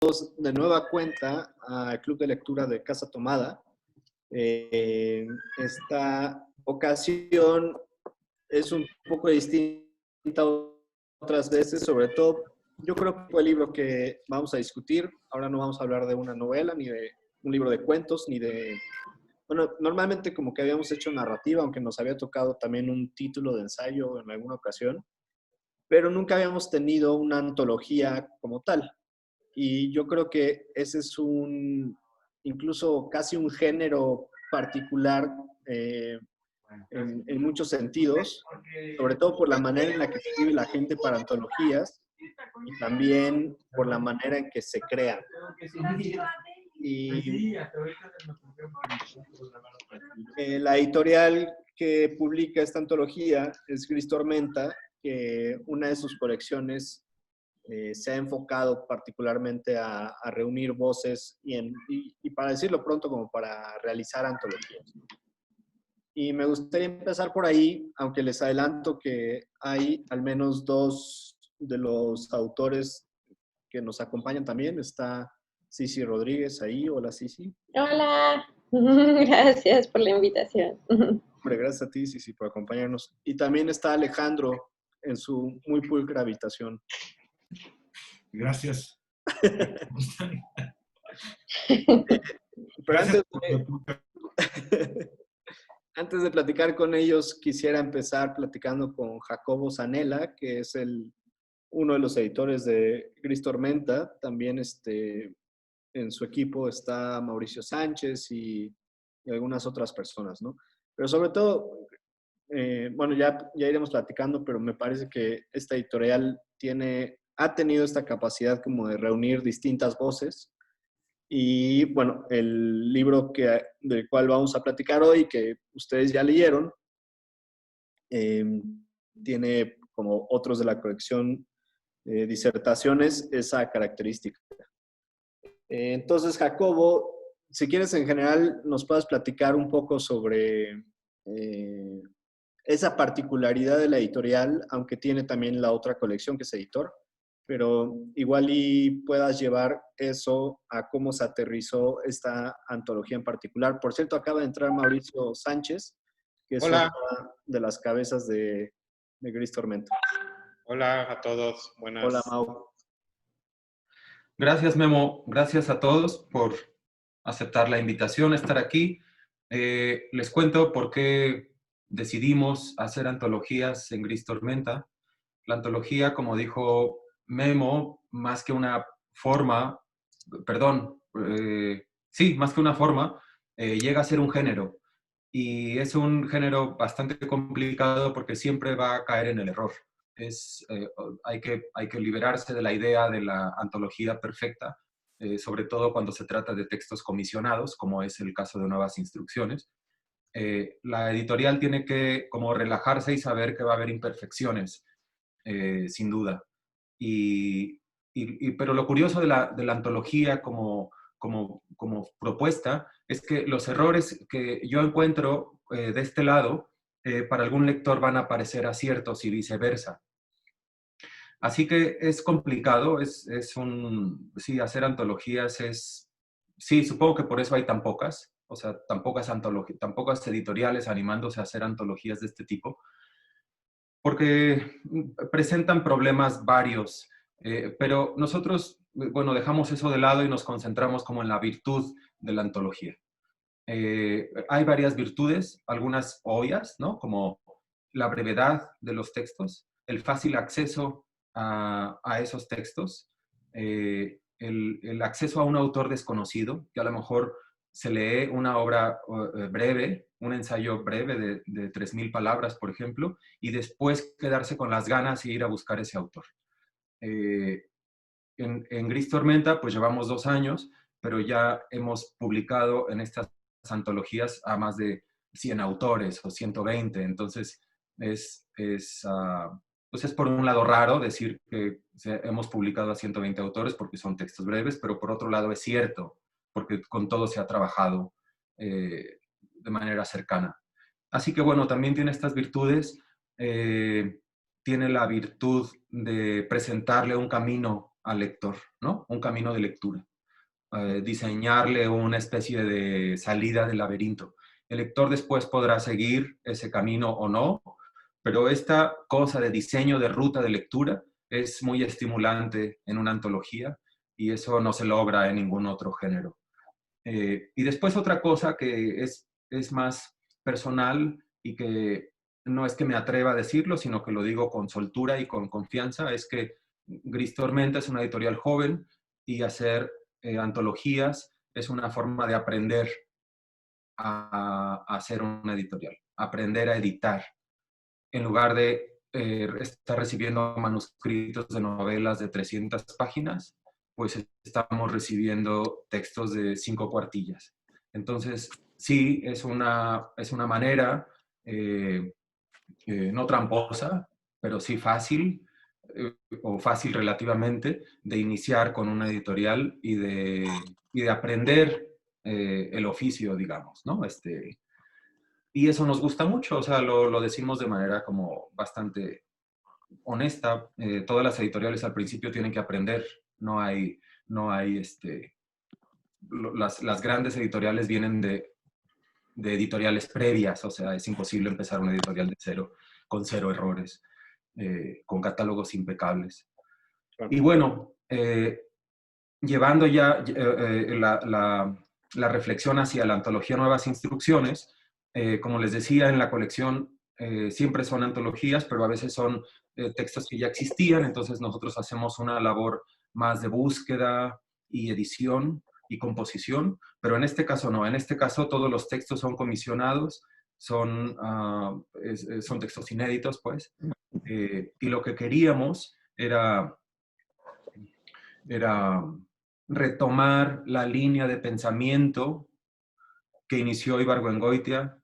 de nueva cuenta al Club de Lectura de Casa Tomada. Esta ocasión es un poco distinta a otras veces, sobre todo, yo creo que el libro que vamos a discutir, ahora no vamos a hablar de una novela, ni de un libro de cuentos, ni de... Bueno, normalmente como que habíamos hecho narrativa, aunque nos había tocado también un título de ensayo en alguna ocasión, pero nunca habíamos tenido una antología como tal. Y yo creo que ese es incluso casi un género particular en muchos sentidos, sobre todo por la manera en la que escribe la gente para antologías y también por la manera en que se crean. Y la editorial que publica esta antología es Gris Tormenta, que una de sus colecciones se ha enfocado particularmente a reunir voces y para decirlo pronto, como para realizar antologías. Y me gustaría empezar por ahí, aunque les adelanto que hay al menos dos de los autores que nos acompañan también. Está Cici Rodríguez ahí. Hola, Cici. Hola, gracias por la invitación. Hombre, gracias a ti, Cici, por acompañarnos. Y también está Alejandro en su muy pulcra habitación. Gracias. Pero antes de platicar con ellos, quisiera empezar platicando con Jacobo Zanella, que es uno de los editores de Gris Tormenta. También en su equipo está Mauricio Sánchez y algunas otras personas, ¿no? Pero sobre todo, bueno, ya iremos platicando, pero me parece que esta editorial ha tenido esta capacidad como de reunir distintas voces. Y bueno, el libro del cual vamos a platicar hoy, que ustedes ya leyeron, tiene, como otros de la colección disertaciones, esa característica. Entonces, Jacobo, si quieres en general nos puedas platicar un poco sobre esa particularidad de la editorial, aunque tiene también la otra colección que es editor, pero igual y puedas llevar eso a cómo se aterrizó esta antología en particular. Por cierto, acaba de entrar Mauricio Sánchez, que es Hola. una de las cabezas de Gris Tormenta. Hola a todos, buenas. Hola, Mau. Gracias, Memo. Gracias a todos por aceptar la invitación a estar aquí. Les cuento por qué decidimos hacer antologías en Gris Tormenta. La antología, como dijo Memo, más que una forma, más que una forma, llega a ser un género. Y es un género bastante complicado porque siempre va a caer en el error. Hay que liberarse de la idea de la antología perfecta, sobre todo cuando se trata de textos comisionados, como es el caso de Nuevas Instrucciones. La editorial tiene que como relajarse y saber que va a haber imperfecciones, sin duda. Pero lo curioso de la antología como propuesta es que los errores que yo encuentro de este lado, para algún lector van a parecer aciertos y viceversa. Así que es complicado, sí, hacer antologías sí, supongo que por eso hay tan pocas, o sea, tan pocas editoriales animándose a hacer antologías de este tipo, porque presentan problemas varios, pero nosotros, bueno, dejamos eso de lado y nos concentramos como en la virtud de la antología. Hay varias virtudes, algunas obvias, ¿no? Como la brevedad de los textos, el fácil acceso a esos textos, el acceso a un autor desconocido, que a lo mejor se lee una obra breve, un ensayo breve de 3,000 palabras, por ejemplo, y después quedarse con las ganas y ir a buscar ese autor. En Gris Tormenta, pues llevamos 2 años, pero ya hemos publicado en estas antologías a más de 100 autores o 120, entonces pues es por un lado raro decir que hemos publicado a 120 autores porque son textos breves, pero por otro lado es cierto, porque con todo se ha trabajado de manera cercana. Así que bueno, también tiene estas virtudes, tiene la virtud de presentarle un camino al lector, ¿no? Un camino de lectura. Diseñarle una especie de salida del laberinto. El lector después podrá seguir ese camino o no, pero esta cosa de diseño de ruta de lectura es muy estimulante en una antología y eso no se logra en ningún otro género. Y después otra cosa que es más personal y que no es que me atreva a decirlo, sino que lo digo con soltura y con confianza, es que Gris Tormenta es una editorial joven y hacer antologías es una forma de aprender a hacer una editorial, aprender a editar, en lugar de estar recibiendo manuscritos de novelas de 300 páginas, pues estamos recibiendo textos de 5 cuartillas. Entonces, sí, es una manera no tramposa, pero sí fácil, o fácil relativamente, de iniciar con una editorial y de aprender el oficio, digamos, ¿no? Y eso nos gusta mucho, o sea, lo decimos de manera como bastante honesta. Todas las editoriales al principio tienen que aprender, no hay las grandes editoriales vienen de editoriales previas, o sea, es imposible empezar una editorial de cero, con 0 errores, con catálogos impecables. Claro. Y bueno, llevando ya la reflexión hacia la antología Nuevas Instrucciones, como les decía, en la colección siempre son antologías, pero a veces son textos que ya existían, entonces nosotros hacemos una labor más de búsqueda y edición y composición, pero en este caso no, en este caso todos los textos son comisionados, son textos inéditos, pues, y lo que queríamos era retomar la línea de pensamiento que inició Ibargüengoitia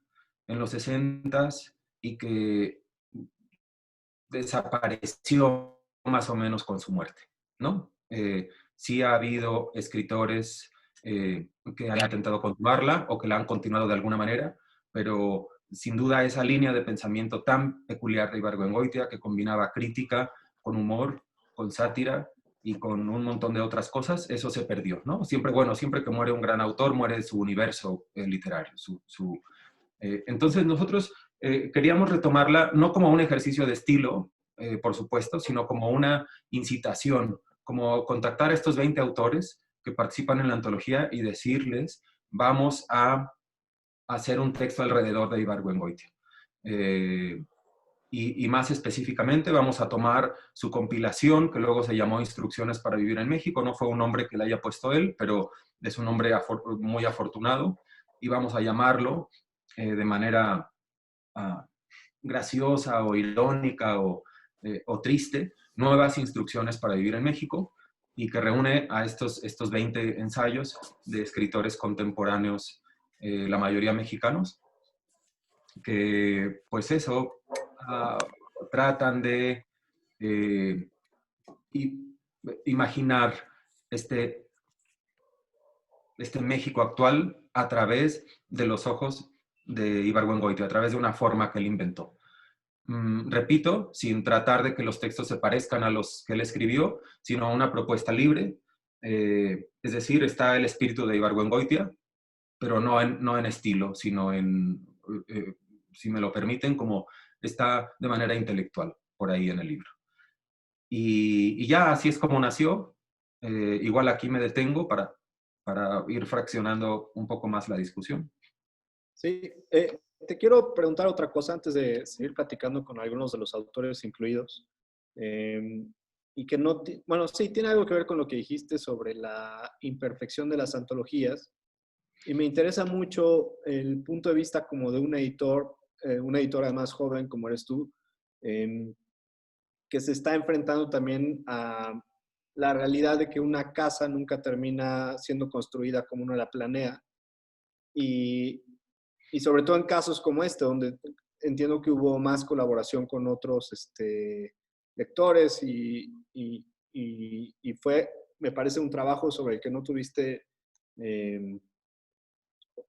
en los 60s y que desapareció más o menos con su muerte, ¿no? Sí ha habido escritores que han intentado continuarla o que la han continuado de alguna manera, pero sin duda esa línea de pensamiento tan peculiar de Ibargüengoitia, que combinaba crítica con humor, con sátira y con un montón de otras cosas, eso se perdió, ¿no? Siempre, bueno, siempre que muere un gran autor, muere su universo literario. Entonces nosotros queríamos retomarla no como un ejercicio de estilo, por supuesto, sino como una incitación, como contactar a estos 20 autores que participan en la antología y decirles, vamos a hacer un texto alrededor de Ibargüengoitia. Y más específicamente vamos a tomar su compilación, que luego se llamó Instrucciones para Vivir en México. No fue un nombre que le haya puesto él, pero es un nombre muy afortunado. Y vamos a llamarlo de manera graciosa o irónica o triste, Nuevas Instrucciones para Vivir en México, y que reúne a estos 20 ensayos de escritores contemporáneos, la mayoría mexicanos, que pues eso, tratan de imaginar este México actual a través de los ojos de Ibargüengoitia, a través de una forma que él inventó. Repito, sin tratar de que los textos se parezcan a los que él escribió, sino a una propuesta libre. Es decir, está el espíritu de Ibargüengoitia, pero no en estilo, sino si me lo permiten, como está de manera intelectual por ahí en el libro. Y ya así es como nació. Igual aquí me detengo para ir fraccionando un poco más la discusión. Sí, te quiero preguntar otra cosa antes de seguir platicando con algunos de los autores incluidos. Y que no, bueno, sí, tiene algo que ver con lo que dijiste sobre la imperfección de las antologías. Y me interesa mucho el punto de vista como de un editor, una editora más joven como eres tú, que se está enfrentando también a la realidad de que una casa nunca termina siendo construida como uno la planea. Y sobre todo en casos como este, donde entiendo que hubo más colaboración con otros lectores y fue, me parece, un trabajo sobre el que no tuviste,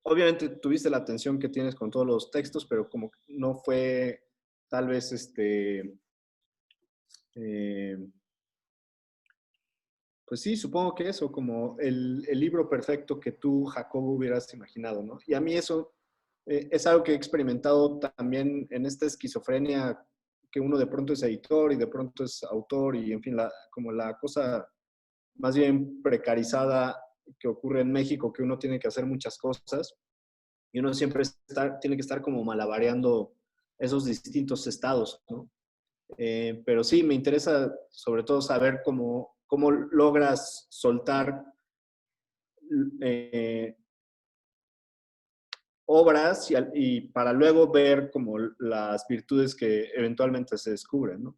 obviamente tuviste la atención que tienes con todos los textos, pero como no fue tal vez eh, Pues sí, supongo que eso, como el libro perfecto que tú, Jacobo, hubieras imaginado, ¿no? Y a mí eso es algo que he experimentado también en esta esquizofrenia, que uno de pronto es editor y de pronto es autor y, en fin, como la cosa más bien precarizada que ocurre en México, que uno tiene que hacer muchas cosas y uno siempre tiene que estar como malabareando esos distintos estados, ¿no? Pero sí, me interesa sobre todo saber cómo logras soltar eh, obras y para luego ver como las virtudes que eventualmente se descubren, ¿no?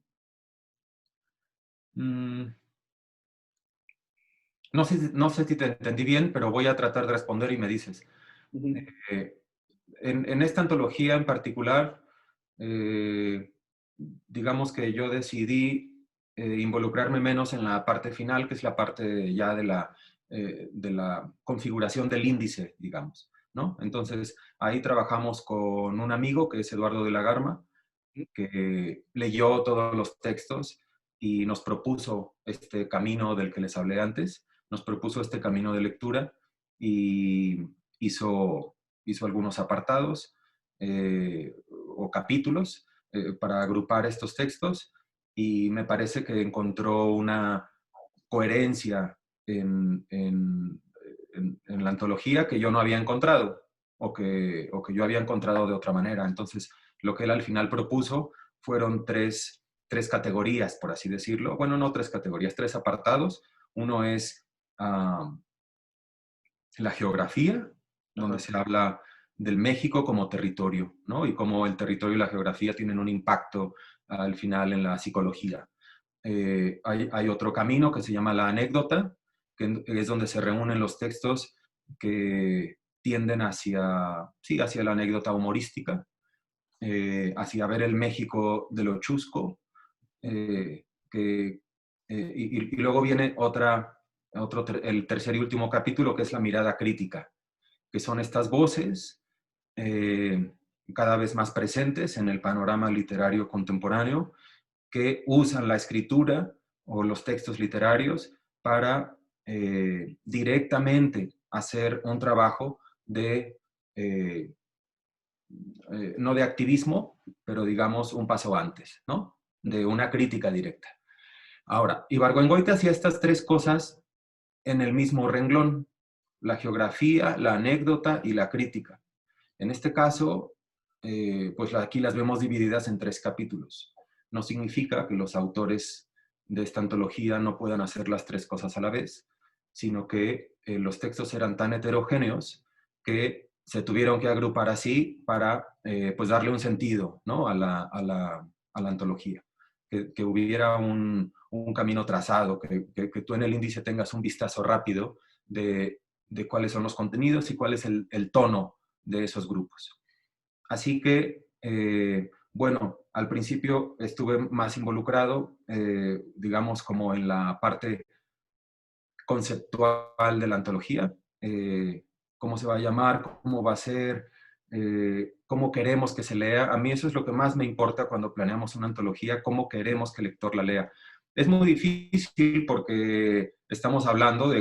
No sé si te entendí bien, pero voy a tratar de responder y me dices. Uh-huh. En esta antología en particular, digamos que yo decidí involucrarme menos en la parte final, que es la parte ya de la configuración del índice, digamos, ¿no? Entonces, ahí trabajamos con un amigo que es Eduardo de la Garma, que leyó todos los textos y nos propuso este camino del que les hablé antes, nos propuso este camino de lectura y hizo algunos apartados o capítulos para agrupar estos textos y me parece que encontró una coherencia en la antología que yo no había encontrado o que yo había encontrado de otra manera. Entonces, lo que él al final propuso fueron tres categorías, por así decirlo. Bueno, no tres categorías, tres apartados. Uno es la geografía, donde Ajá. se habla del México como territorio, ¿no? Y cómo el territorio y la geografía tienen un impacto al final en la psicología. Hay otro camino que se llama la anécdota, que es donde se reúnen los textos que tienden hacia la anécdota humorística, hacia ver el México de lo chusco, y luego viene el tercer y último capítulo, que es la mirada crítica, que son estas voces cada vez más presentes en el panorama literario contemporáneo, que usan la escritura o los textos literarios para directamente hacer un trabajo no de activismo, pero digamos un paso antes, ¿no? De una crítica directa. Ahora, Ibargüengoitia hacía estas tres cosas en el mismo renglón: la geografía, la anécdota y la crítica. En este caso, pues aquí las vemos divididas en tres capítulos. No significa que los autores de esta antología no puedan hacer las tres cosas a la vez, sino que los textos eran tan heterogéneos que se tuvieron que agrupar así para pues darle un sentido, ¿no? a la antología. Que hubiera un camino trazado, que tú en el índice tengas un vistazo rápido de cuáles son los contenidos y cuál es el tono de esos grupos. Así que, bueno, al principio estuve más involucrado, digamos, como en la parte conceptual de la antología, cómo se va a llamar, cómo va a ser, cómo queremos que se lea. A mí eso es lo que más me importa cuando planeamos una antología, cómo queremos que el lector la lea. Es muy difícil porque estamos hablando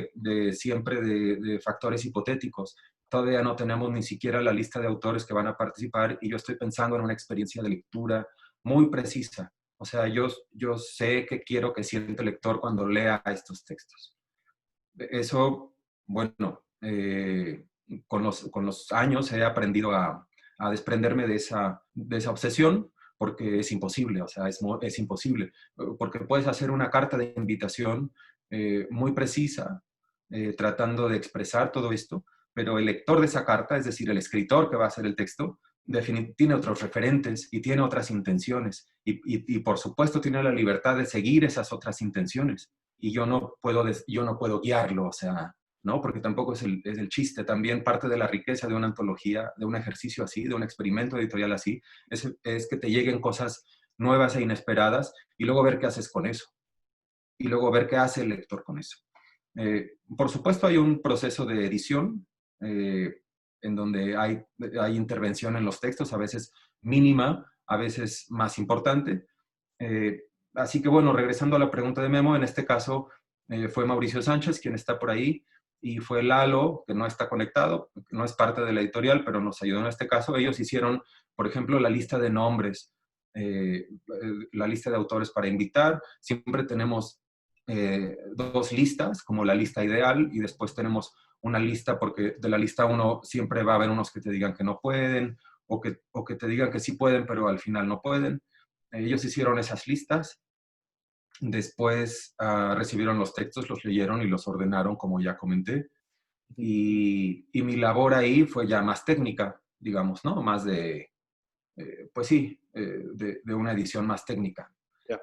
siempre de factores hipotéticos. Todavía no tenemos ni siquiera la lista de autores que van a participar y yo estoy pensando en una experiencia de lectura muy precisa. O sea, yo sé qué quiero que siente el lector cuando lea estos textos. Eso, bueno, con los años he aprendido a desprenderme de esa obsesión, porque es imposible, o sea, es imposible, porque puedes hacer una carta de invitación muy precisa, tratando de expresar todo esto, pero el lector de esa carta, es decir, el escritor que va a hacer el texto, tiene otros referentes y tiene otras intenciones, y por supuesto tiene la libertad de seguir esas otras intenciones, y yo no puedo guiarlo, o sea, ¿no? Porque tampoco es el chiste. También parte de la riqueza de una antología, de un ejercicio así, de un experimento editorial así, es que te lleguen cosas nuevas e inesperadas y luego ver qué haces con eso. Y luego ver qué hace el lector con eso. Por supuesto, hay un proceso de edición en donde hay intervención en los textos, a veces mínima, a veces más importante. Así que bueno, regresando a la pregunta de Memo, en este caso fue Mauricio Sánchez, quien está por ahí, y fue Lalo, que no está conectado, no es parte de la editorial, pero nos ayudó en este caso. Ellos hicieron, por ejemplo, la lista de nombres, la lista de autores para invitar. Siempre tenemos dos listas, como la lista ideal, y después tenemos una lista, porque de la lista 1 siempre va a haber unos que te digan que no pueden, o que te digan que sí pueden, pero al final no pueden. Ellos hicieron esas listas. Después recibieron los textos, los leyeron y los ordenaron, como ya comenté. Y mi labor ahí fue ya más técnica, digamos, ¿no? Más de, pues sí, de una edición más técnica. Ya.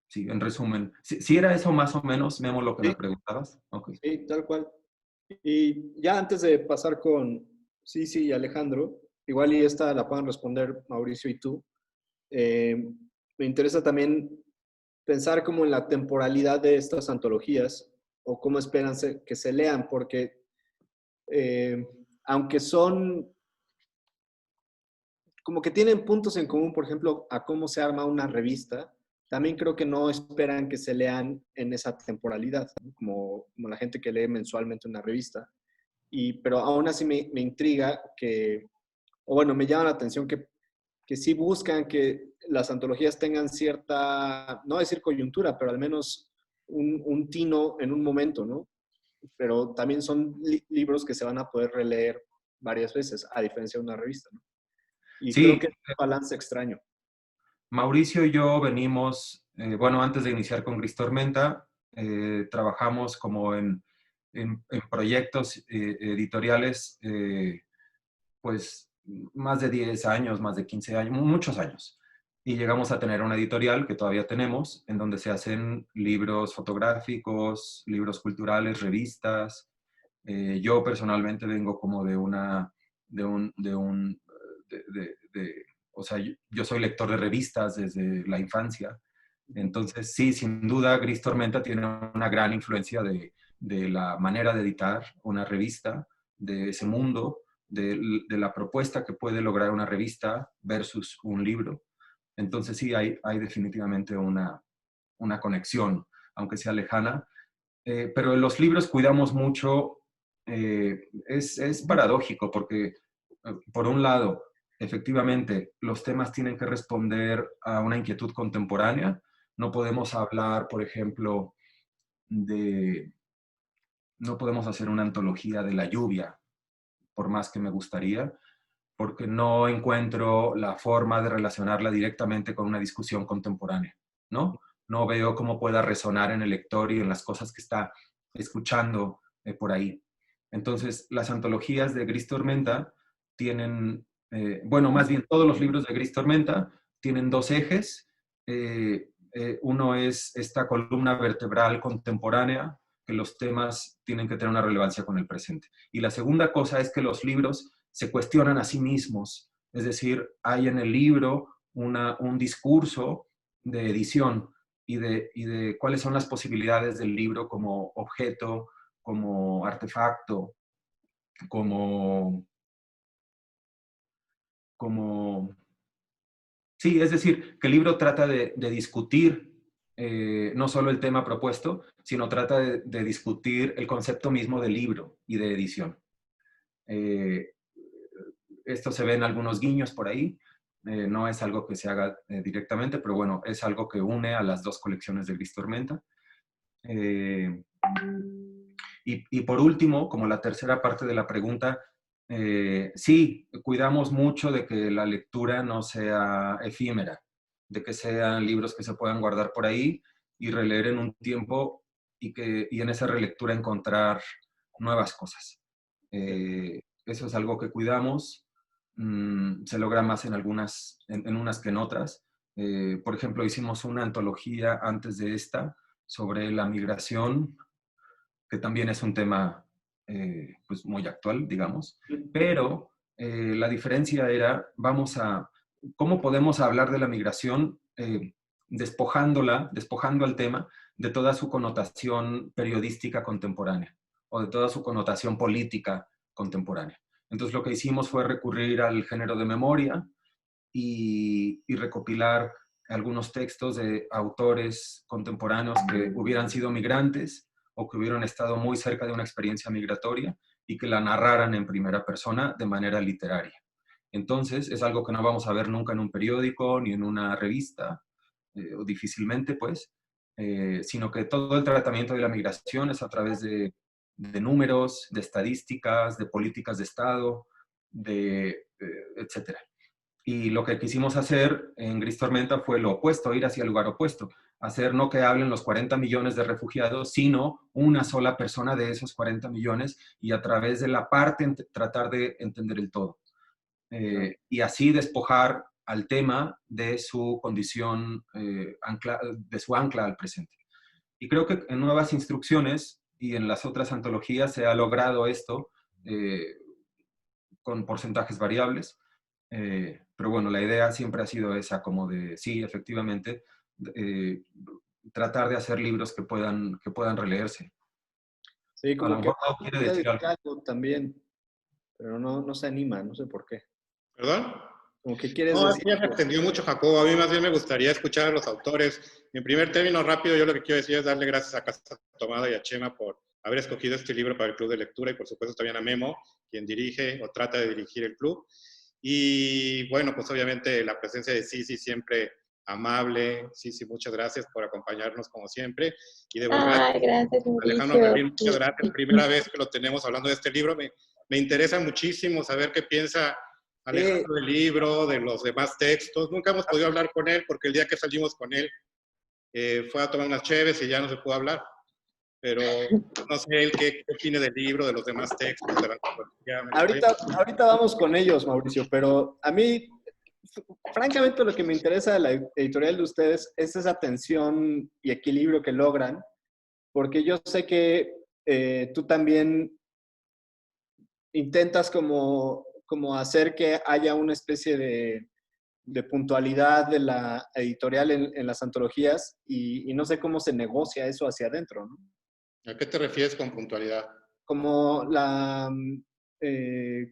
Sí, en resumen. ¿Sí era eso más o menos, Memo, lo que me preguntabas? Okay. Sí, tal cual. Y ya antes de pasar con Sisi y Alejandro, igual y esta la puedan responder Mauricio y tú. Me interesa también pensar como en la temporalidad de estas antologías o cómo esperan que se lean, porque aunque son como que tienen puntos en común, por ejemplo, a cómo se arma una revista, también creo que no esperan que se lean en esa temporalidad, ¿no? Como la gente que lee mensualmente una revista. Pero aún así me intriga que, o bueno, me llama la atención que sí buscan que las antologías tengan cierta, no decir coyuntura, pero al menos un tino en un momento, ¿no? Pero también son libros que se van a poder releer varias veces, a diferencia de una revista, ¿no? Y creo Sí, que es un balance extraño. Mauricio y yo venimos, bueno, antes de iniciar con Gris Tormenta, trabajamos como en proyectos editoriales, pues más de 10 años, más de 15 años, muchos años. Y llegamos a tener una editorial que todavía tenemos, en donde se hacen libros fotográficos, libros culturales, revistas. Yo personalmente vengo como de una, de un, o sea, yo soy lector de revistas desde la infancia. Entonces, sí, sin duda, Gris Tormenta tiene una gran influencia de la manera de editar una revista, de ese mundo, de la propuesta que puede lograr una revista versus un libro. Entonces, sí, hay definitivamente una conexión, aunque sea lejana. Pero en los libros cuidamos mucho, es paradójico porque, por un lado, efectivamente, los temas tienen que responder a una inquietud contemporánea. No podemos hablar, por ejemplo, no podemos hacer una antología de la lluvia, por más que me gustaría, porque no encuentro la forma de relacionarla directamente con una discusión contemporánea, ¿no? No veo cómo pueda resonar en el lector y en las cosas que está escuchando por ahí. Entonces, las antologías de Gris Tormenta tienen, bueno, más bien todos los libros de Gris Tormenta tienen dos ejes. Uno es esta columna vertebral contemporánea, que los temas tienen que tener una relevancia con el presente. Y la segunda cosa es que los libros se cuestionan a sí mismos. Es decir, hay en el libro un discurso de edición y de cuáles son las posibilidades del libro como objeto, como artefacto, como... Sí, es decir, que el libro trata de discutir no solo el tema propuesto, sino trata de discutir el concepto mismo del libro y de edición. Esto se ve en algunos guiños por ahí, no es algo que se haga directamente, pero bueno, es algo que une a las dos colecciones de Gris Tormenta. Y por último, como la tercera parte de la pregunta, sí, cuidamos mucho de que la lectura no sea efímera, de que sean libros que se puedan guardar por ahí y releer en un tiempo y en esa relectura encontrar nuevas cosas. Eso es algo que cuidamos. Se logra más en unas que en otras. Por ejemplo, hicimos una antología antes de esta sobre la migración, que también es un tema pues muy actual, digamos, pero la diferencia era, ¿cómo podemos hablar de la migración despojando al tema de toda su connotación periodística contemporánea o de toda su connotación política contemporánea? Entonces lo que hicimos fue recurrir al género de memoria y recopilar algunos textos de autores contemporáneos que hubieran sido migrantes o que hubieran estado muy cerca de una experiencia migratoria y que la narraran en primera persona de manera literaria. Entonces, es algo que no vamos a ver nunca en un periódico ni en una revista, o difícilmente, pues, sino que todo el tratamiento de la migración es a través de números, de estadísticas, de políticas de Estado, etcétera. Y lo que quisimos hacer en Gris Tormenta fue lo opuesto, ir hacia el lugar opuesto. Hacer no que hablen los 40 millones de refugiados, sino una sola persona de esos 40 millones y a través de la parte tratar de entender el todo. Y así despojar al tema de su condición, de su ancla al presente. Y creo que en Nuevas Instrucciones y en las otras antologías se ha logrado esto con porcentajes variables. Pero bueno, la idea siempre ha sido esa, como de, sí, efectivamente, tratar de hacer libros que puedan releerse. Sí, A como lo que mejor no quiere decir algo. algo también, pero no se anima, no sé por qué. ¿Perdón? Como que quieres No, decir ya me algo. extendió mucho, Jacobo. A mí más bien me gustaría escuchar a los autores. En primer término, rápido, yo lo que quiero decir es darle gracias a Casa Tomada y a Chema por haber escogido este libro para el Club de Lectura y por supuesto también a Memo, quien dirige o trata de dirigir el club. Y bueno, pues obviamente la presencia de Sisi siempre amable. Sisi, muchas gracias por acompañarnos como siempre. Y de verdad, Ay, gracias, Alejandro Mauricio. Merlín, muchas gracias. Primera vez que lo tenemos hablando de este libro. Me interesa muchísimo saber qué piensa Alejandro del libro, de los demás textos. Nunca hemos podido hablar con él porque el día que salimos con él fue a tomar unas cheves y ya no se pudo hablar. Pero no sé él qué opine del libro, de los demás textos, de la antología. Ahorita vamos con ellos, Mauricio, pero a mí, francamente, lo que me interesa de la editorial de ustedes es esa tensión y equilibrio que logran, porque yo sé que tú también intentas como hacer que haya una especie de puntualidad de la editorial en las antologías y no sé cómo se negocia eso hacia adentro, ¿no? ¿A qué te refieres con puntualidad? Como la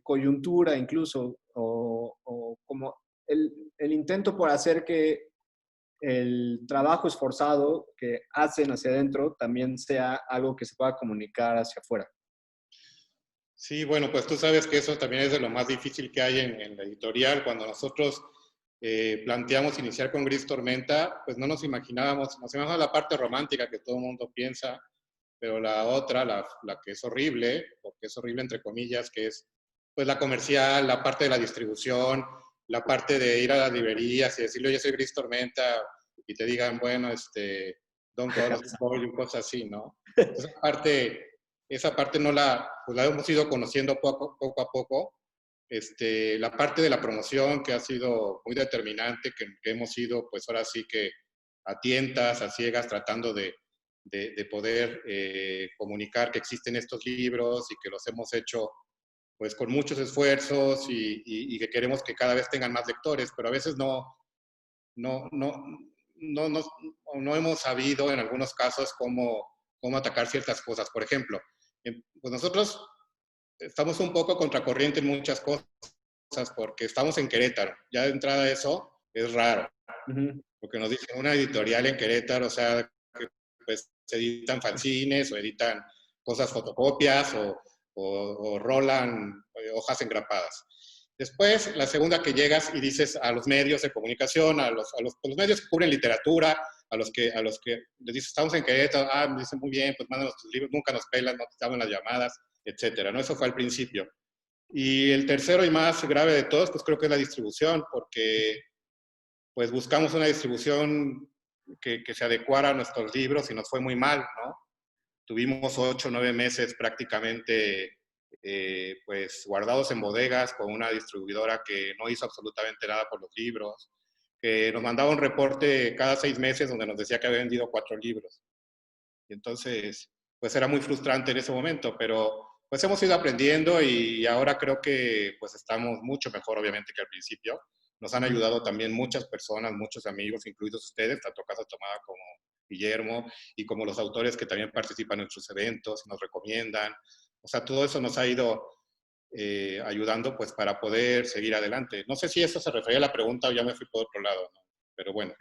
coyuntura incluso, o como el intento por hacer que el trabajo esforzado que hacen hacia adentro también sea algo que se pueda comunicar hacia afuera. Sí, bueno, pues tú sabes que eso también es de lo más difícil que hay en la editorial. Cuando nosotros planteamos iniciar con Gris Tormenta, pues no nos imaginábamos la parte romántica que todo el mundo piensa, pero la otra, la que es horrible, porque es horrible entre comillas, que es pues la comercial, la parte de la distribución, la parte de ir a las librerías y decirle, oye, soy Gris Tormenta, y te digan, bueno, Don Call y cosas así, ¿no? Esa parte no pues la hemos ido conociendo poco a poco. La parte de la promoción que ha sido muy determinante, que hemos ido, pues ahora sí que a tientas, a ciegas, tratando de poder comunicar que existen estos libros y que los hemos hecho pues con muchos esfuerzos y que queremos que cada vez tengan más lectores, pero a veces no hemos sabido en algunos casos cómo atacar ciertas cosas. Por ejemplo, pues nosotros estamos un poco contracorriente en muchas cosas porque estamos en Querétaro. Ya de entrada eso es raro. Porque nos dicen una editorial en Querétaro, o sea, que pues se editan fanzines o editan cosas fotocopias o rolan hojas engrapadas. Después, la segunda que llegas y dices a los medios de comunicación, a los medios que cubren literatura, a los que les dices, estamos en Querétaro, me dicen muy bien, pues mándanos tus libros, nunca nos pelan, no te estaban las llamadas, etcétera, ¿no? Eso fue al principio. Y el tercero y más grave de todos, pues creo que es la distribución, porque pues buscamos una distribución que se adecuara a nuestros libros y nos fue muy mal, ¿no? Tuvimos 8 o 9 meses prácticamente pues guardados en bodegas con una distribuidora que no hizo absolutamente nada por los libros, que nos mandaba un reporte cada 6 meses donde nos decía que había vendido 4 libros. Y entonces, pues era muy frustrante en ese momento, pero pues hemos ido aprendiendo y ahora creo que pues estamos mucho mejor obviamente que al principio. Nos han ayudado también muchas personas, muchos amigos, incluidos ustedes, tanto Casa Tomada como Guillermo, y como los autores que también participan en nuestros eventos, nos recomiendan. O sea, todo eso nos ha ido ayudando pues para poder seguir adelante. No sé si eso se refería a la pregunta o ya me fui por otro lado, ¿no? Pero bueno.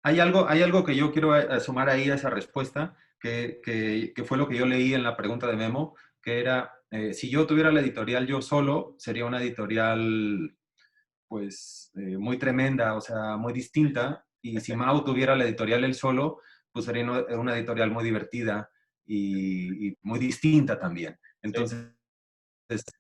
Hay algo que yo quiero sumar ahí a esa respuesta, que fue lo que yo leí en la pregunta de Memo, que era, si yo tuviera la editorial yo solo, sería una editorial, pues, muy tremenda, o sea, muy distinta, y si Mau tuviera la editorial él solo, pues sería una editorial muy divertida y muy distinta también. Entonces,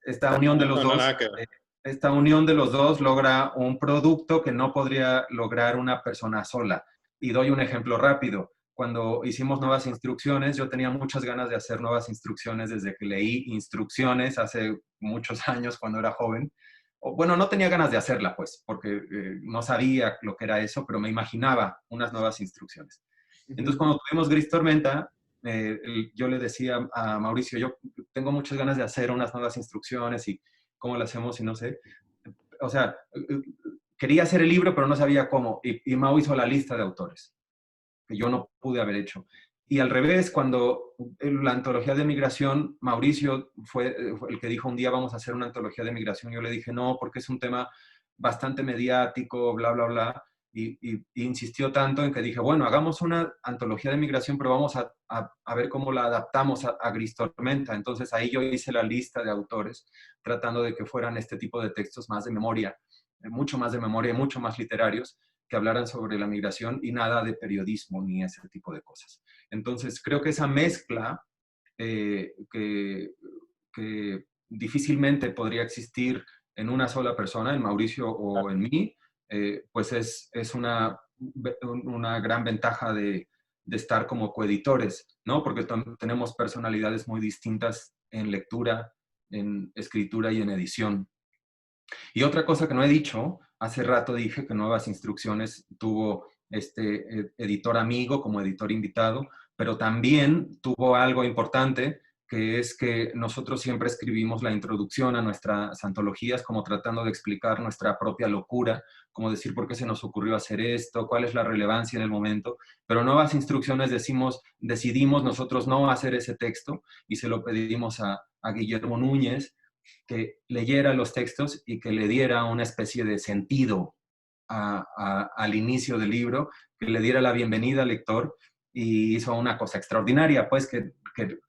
esta unión de los No, no, dos, nada que ver. esta unión de los dos logra un producto que no podría lograr una persona sola. Y doy un ejemplo rápido. Cuando hicimos nuevas instrucciones, yo tenía muchas ganas de hacer nuevas instrucciones desde que leí instrucciones hace muchos años cuando era joven. Bueno, no tenía ganas de hacerla, pues, porque no sabía lo que era eso, pero me imaginaba unas nuevas instrucciones. Entonces, cuando tuvimos Gris Tormenta, yo le decía a Mauricio, yo tengo muchas ganas de hacer unas nuevas instrucciones y cómo lo hacemos y no sé. O sea, quería hacer el libro, pero no sabía cómo. Y Mau hizo la lista de autores, que yo no pude haber hecho. Y al revés, cuando la antología de migración, Mauricio fue el que dijo un día vamos a hacer una antología de migración. Yo le dije no, porque es un tema bastante mediático, bla, bla, bla. Y insistió tanto en que dije, bueno, hagamos una antología de migración, pero vamos a ver cómo la adaptamos a Gris Tormenta. Entonces ahí yo hice la lista de autores, tratando de que fueran este tipo de textos más de memoria, mucho más de memoria, mucho más literarios, que hablaran sobre la migración y nada de periodismo ni ese tipo de cosas. Entonces, creo que esa mezcla que difícilmente podría existir en una sola persona, en Mauricio o en mí, pues es una gran ventaja de estar como coeditores, ¿no? Porque tenemos personalidades muy distintas en lectura, en escritura y en edición. Y otra cosa que no he dicho, hace rato dije que Nuevas Instrucciones tuvo este editor amigo como editor invitado, pero también tuvo algo importante, que es que nosotros siempre escribimos la introducción a nuestras antologías como tratando de explicar nuestra propia locura, como decir por qué se nos ocurrió hacer esto, cuál es la relevancia en el momento, pero Nuevas Instrucciones decidimos nosotros no hacer ese texto y se lo pedimos a Guillermo Núñez, que leyera los textos y que le diera una especie de sentido al inicio del libro, que le diera la bienvenida al lector, y hizo una cosa extraordinaria, pues que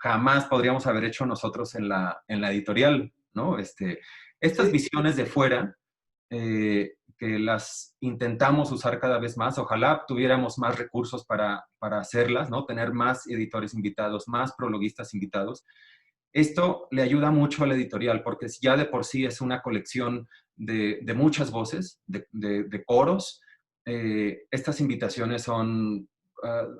jamás podríamos haber hecho nosotros en la editorial, ¿no? Estas Sí, visiones de fuera, que las intentamos usar cada vez más, ojalá tuviéramos más recursos para hacerlas, ¿no? Tener más editores invitados, más prologuistas invitados. Esto le ayuda mucho a la editorial porque ya de por sí es una colección de muchas voces, de coros. Estas invitaciones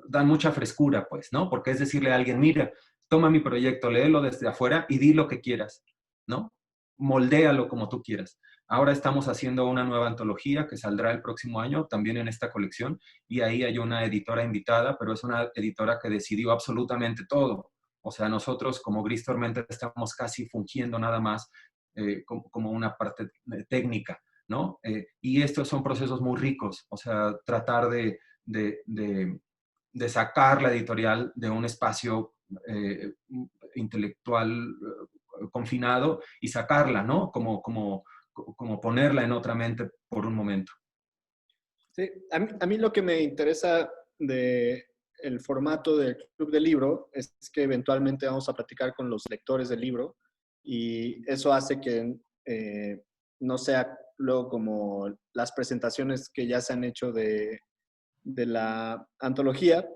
dan mucha frescura, pues, ¿no? Porque es decirle a alguien, mira, toma mi proyecto, léelo desde afuera y di lo que quieras, ¿no? Moldéalo como tú quieras. Ahora estamos haciendo una nueva antología que saldrá el próximo año, también en esta colección, y ahí hay una editora invitada, pero es una editora que decidió absolutamente todo. O sea, nosotros como Gris Tormenta estamos casi fungiendo nada más como una parte técnica, ¿no? Y estos son procesos muy ricos, o sea, tratar de sacar la editorial de un espacio intelectual confinado y sacarla, ¿no? Como ponerla en otra mente por un momento. sí. A mí lo que me interesa de el formato del club del libro es que eventualmente vamos a platicar con los lectores del libro y eso hace que no sea luego como las presentaciones que ya se han hecho de la antología,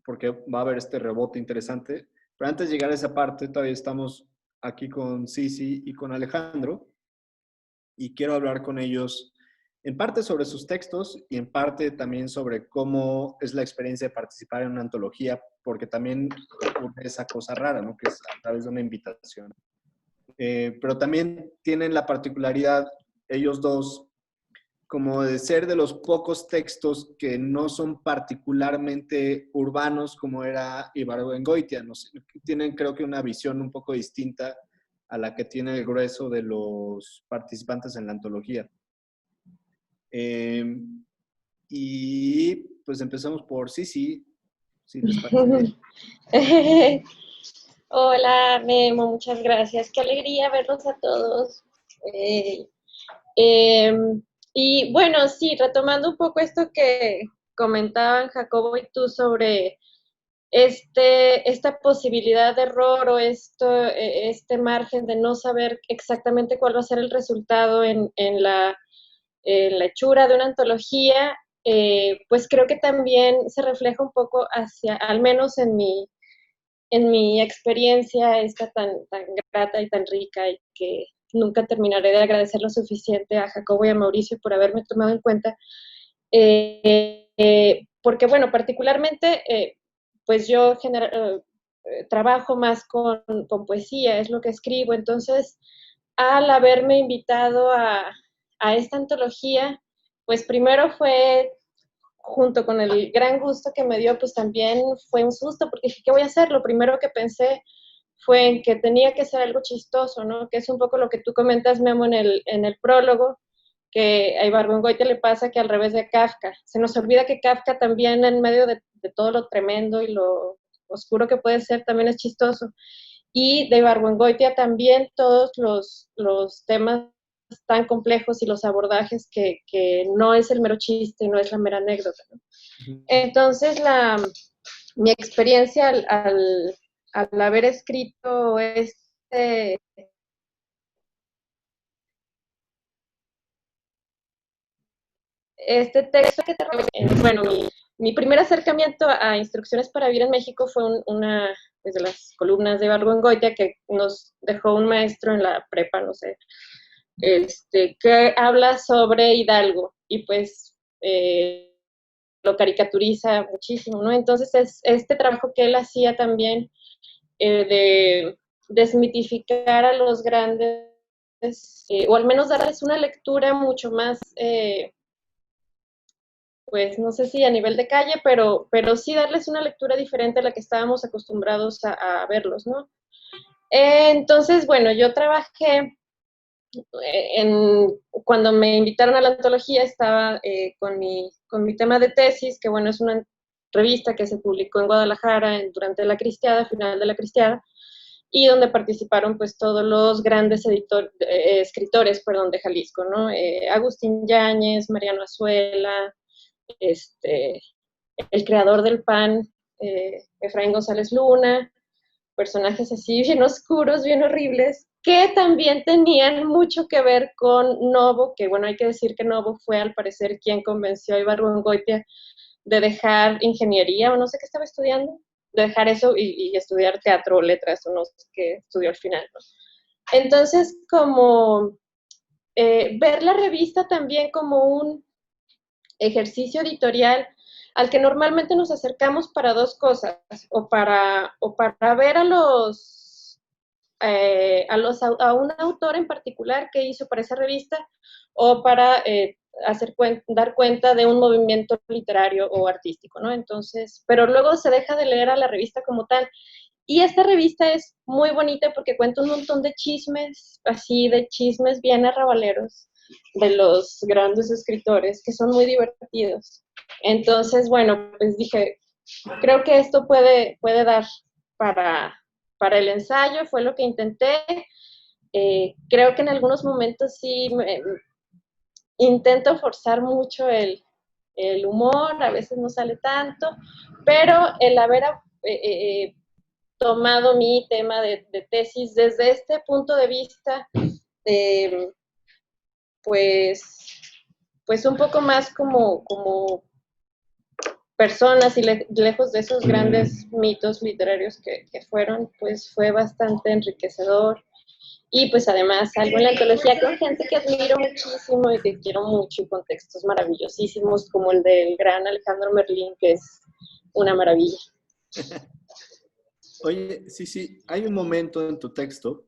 porque va a haber este rebote interesante. Pero antes de llegar a esa parte, todavía estamos aquí con Sisi y con Alejandro y quiero hablar con ellos en parte sobre sus textos y en parte también sobre cómo es la experiencia de participar en una antología, porque también ocurre esa cosa rara, ¿no? Que es a través de una invitación. Pero también tienen la particularidad, ellos dos, como de ser de los pocos textos que no son particularmente urbanos como era Ibargüengoitia. No sé, tienen creo que una visión un poco distinta a la que tiene el grueso de los participantes en la antología. Y pues empezamos por Sisi, si les parece. Hola, Memo, muchas gracias. Qué alegría verlos a todos. Eh, eh, y bueno, sí, retomando un poco esto comentaban Jacobo y tú sobre esta posibilidad de error o este margen de no saber exactamente cuál va a ser el resultado en la hechura de una antología, pues creo que también se refleja un poco hacia, al menos en mi experiencia esta tan grata y tan rica, y que nunca terminaré de agradecer lo suficiente a Jacobo y a Mauricio por haberme tomado en cuenta, porque bueno, particularmente, pues yo trabajo más con poesía, es lo que escribo, entonces al haberme invitado a esta antología, pues primero fue, junto con el gran gusto que me dio, pues también fue un susto, porque dije, ¿qué voy a hacer? Lo primero que pensé fue en que tenía que ser algo chistoso, ¿no? Que es un poco lo que tú comentas, Memo, en el prólogo, que a Ibargüengoitia le pasa que al revés de Kafka. Se nos olvida que Kafka también, en medio de todo lo tremendo y lo oscuro que puede ser, también es chistoso. Y de Ibargüengoitia también todos los temas tan complejos y los abordajes que no es el mero chiste, no es la mera anécdota, ¿no? Entonces, mi experiencia al haber escrito este texto que bueno, mi primer acercamiento a Instrucciones para Vivir en México fue una pues, de las columnas de Ibargüengoitia que nos dejó un maestro en la prepa, no sé, que habla sobre Hidalgo y pues lo caricaturiza muchísimo, ¿no? Entonces es este trabajo que él hacía también de desmitificar a los grandes, o al menos darles una lectura mucho más, pues no sé si a nivel de calle, pero sí darles una lectura diferente a la que estábamos acostumbrados a verlos, ¿no? Entonces, bueno, yo trabajé, cuando me invitaron a la antología estaba con mi tema de tesis, que bueno, es una revista que se publicó en Guadalajara durante la Cristiada, final de la Cristiada, y donde participaron pues todos los grandes escritores, perdón, de Jalisco, ¿no? Agustín Yáñez, Mariano Azuela, el creador del PAN, Efraín González Luna, personajes así bien oscuros, bien horribles, que también tenían mucho que ver con Novo, que bueno, hay que decir que Novo fue al parecer quien convenció a Ibargüengoitia de dejar ingeniería, o no sé qué estaba estudiando, de dejar eso y estudiar teatro o letras, o no sé qué estudió al final, ¿no? Entonces, como ver la revista también como un ejercicio editorial al que normalmente nos acercamos para dos cosas, o para ver a un autor en particular que hizo para esa revista, o para dar cuenta de un movimiento literario o artístico, ¿no? Entonces, pero luego se deja de leer a la revista como tal. Y esta revista es muy bonita porque cuenta un montón de chismes, así de chismes bien arrabaleros de los grandes escritores, que son muy divertidos. Entonces, bueno, pues dije, creo que esto puede dar para el ensayo, fue lo que intenté. Creo que en algunos momentos sí intento forzar mucho el humor, a veces no sale tanto, pero el haber tomado mi tema de tesis desde este punto de vista, pues un poco más como personas y lejos de esos grandes mitos literarios que fueron, pues fue bastante enriquecedor. Y pues además salgo en la antología con gente que admiro muchísimo y que quiero mucho, y con textos maravillosísimos como el del gran Alejandro Merlín, que es una maravilla. Oye, sí, hay un momento en tu texto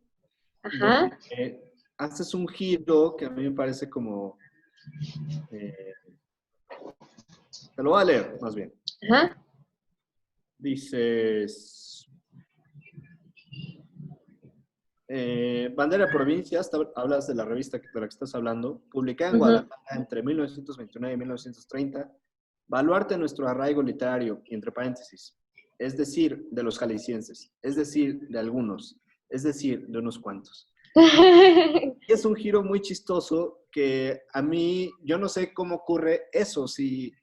donde haces un giro que a mí me parece como... te lo voy a leer, más bien. Ajá. Dices... Bandera de Provincias, hablas de la revista de la que estás hablando, publicada en Guadalajara entre 1929 y 1930, baluarte nuestro arraigo literario, y entre paréntesis, es decir, de los jaliscienses, es decir, de algunos, es decir, de unos cuantos. Y es un giro muy chistoso que a mí, yo no sé cómo ocurre eso, si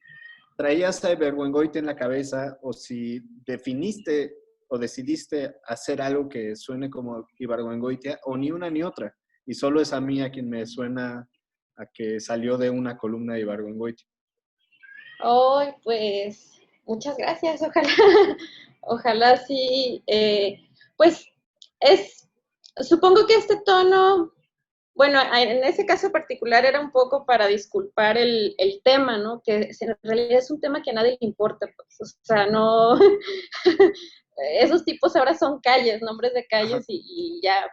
traías a Ibargüengoitia en la cabeza o si definiste o decidiste hacer algo que suene como Ibargüengoitia o ni una ni otra. Y solo es a mí a quien me suena a que salió de una columna de Ibargüengoitia. Hoy, pues, muchas gracias, ojalá, ojalá sí, pues, supongo que este tono, bueno, en ese caso particular era un poco para disculpar el tema, ¿no? Que en realidad es un tema que a nadie le importa, pues, o sea, no, esos tipos ahora son calles, nombres de calles y ya,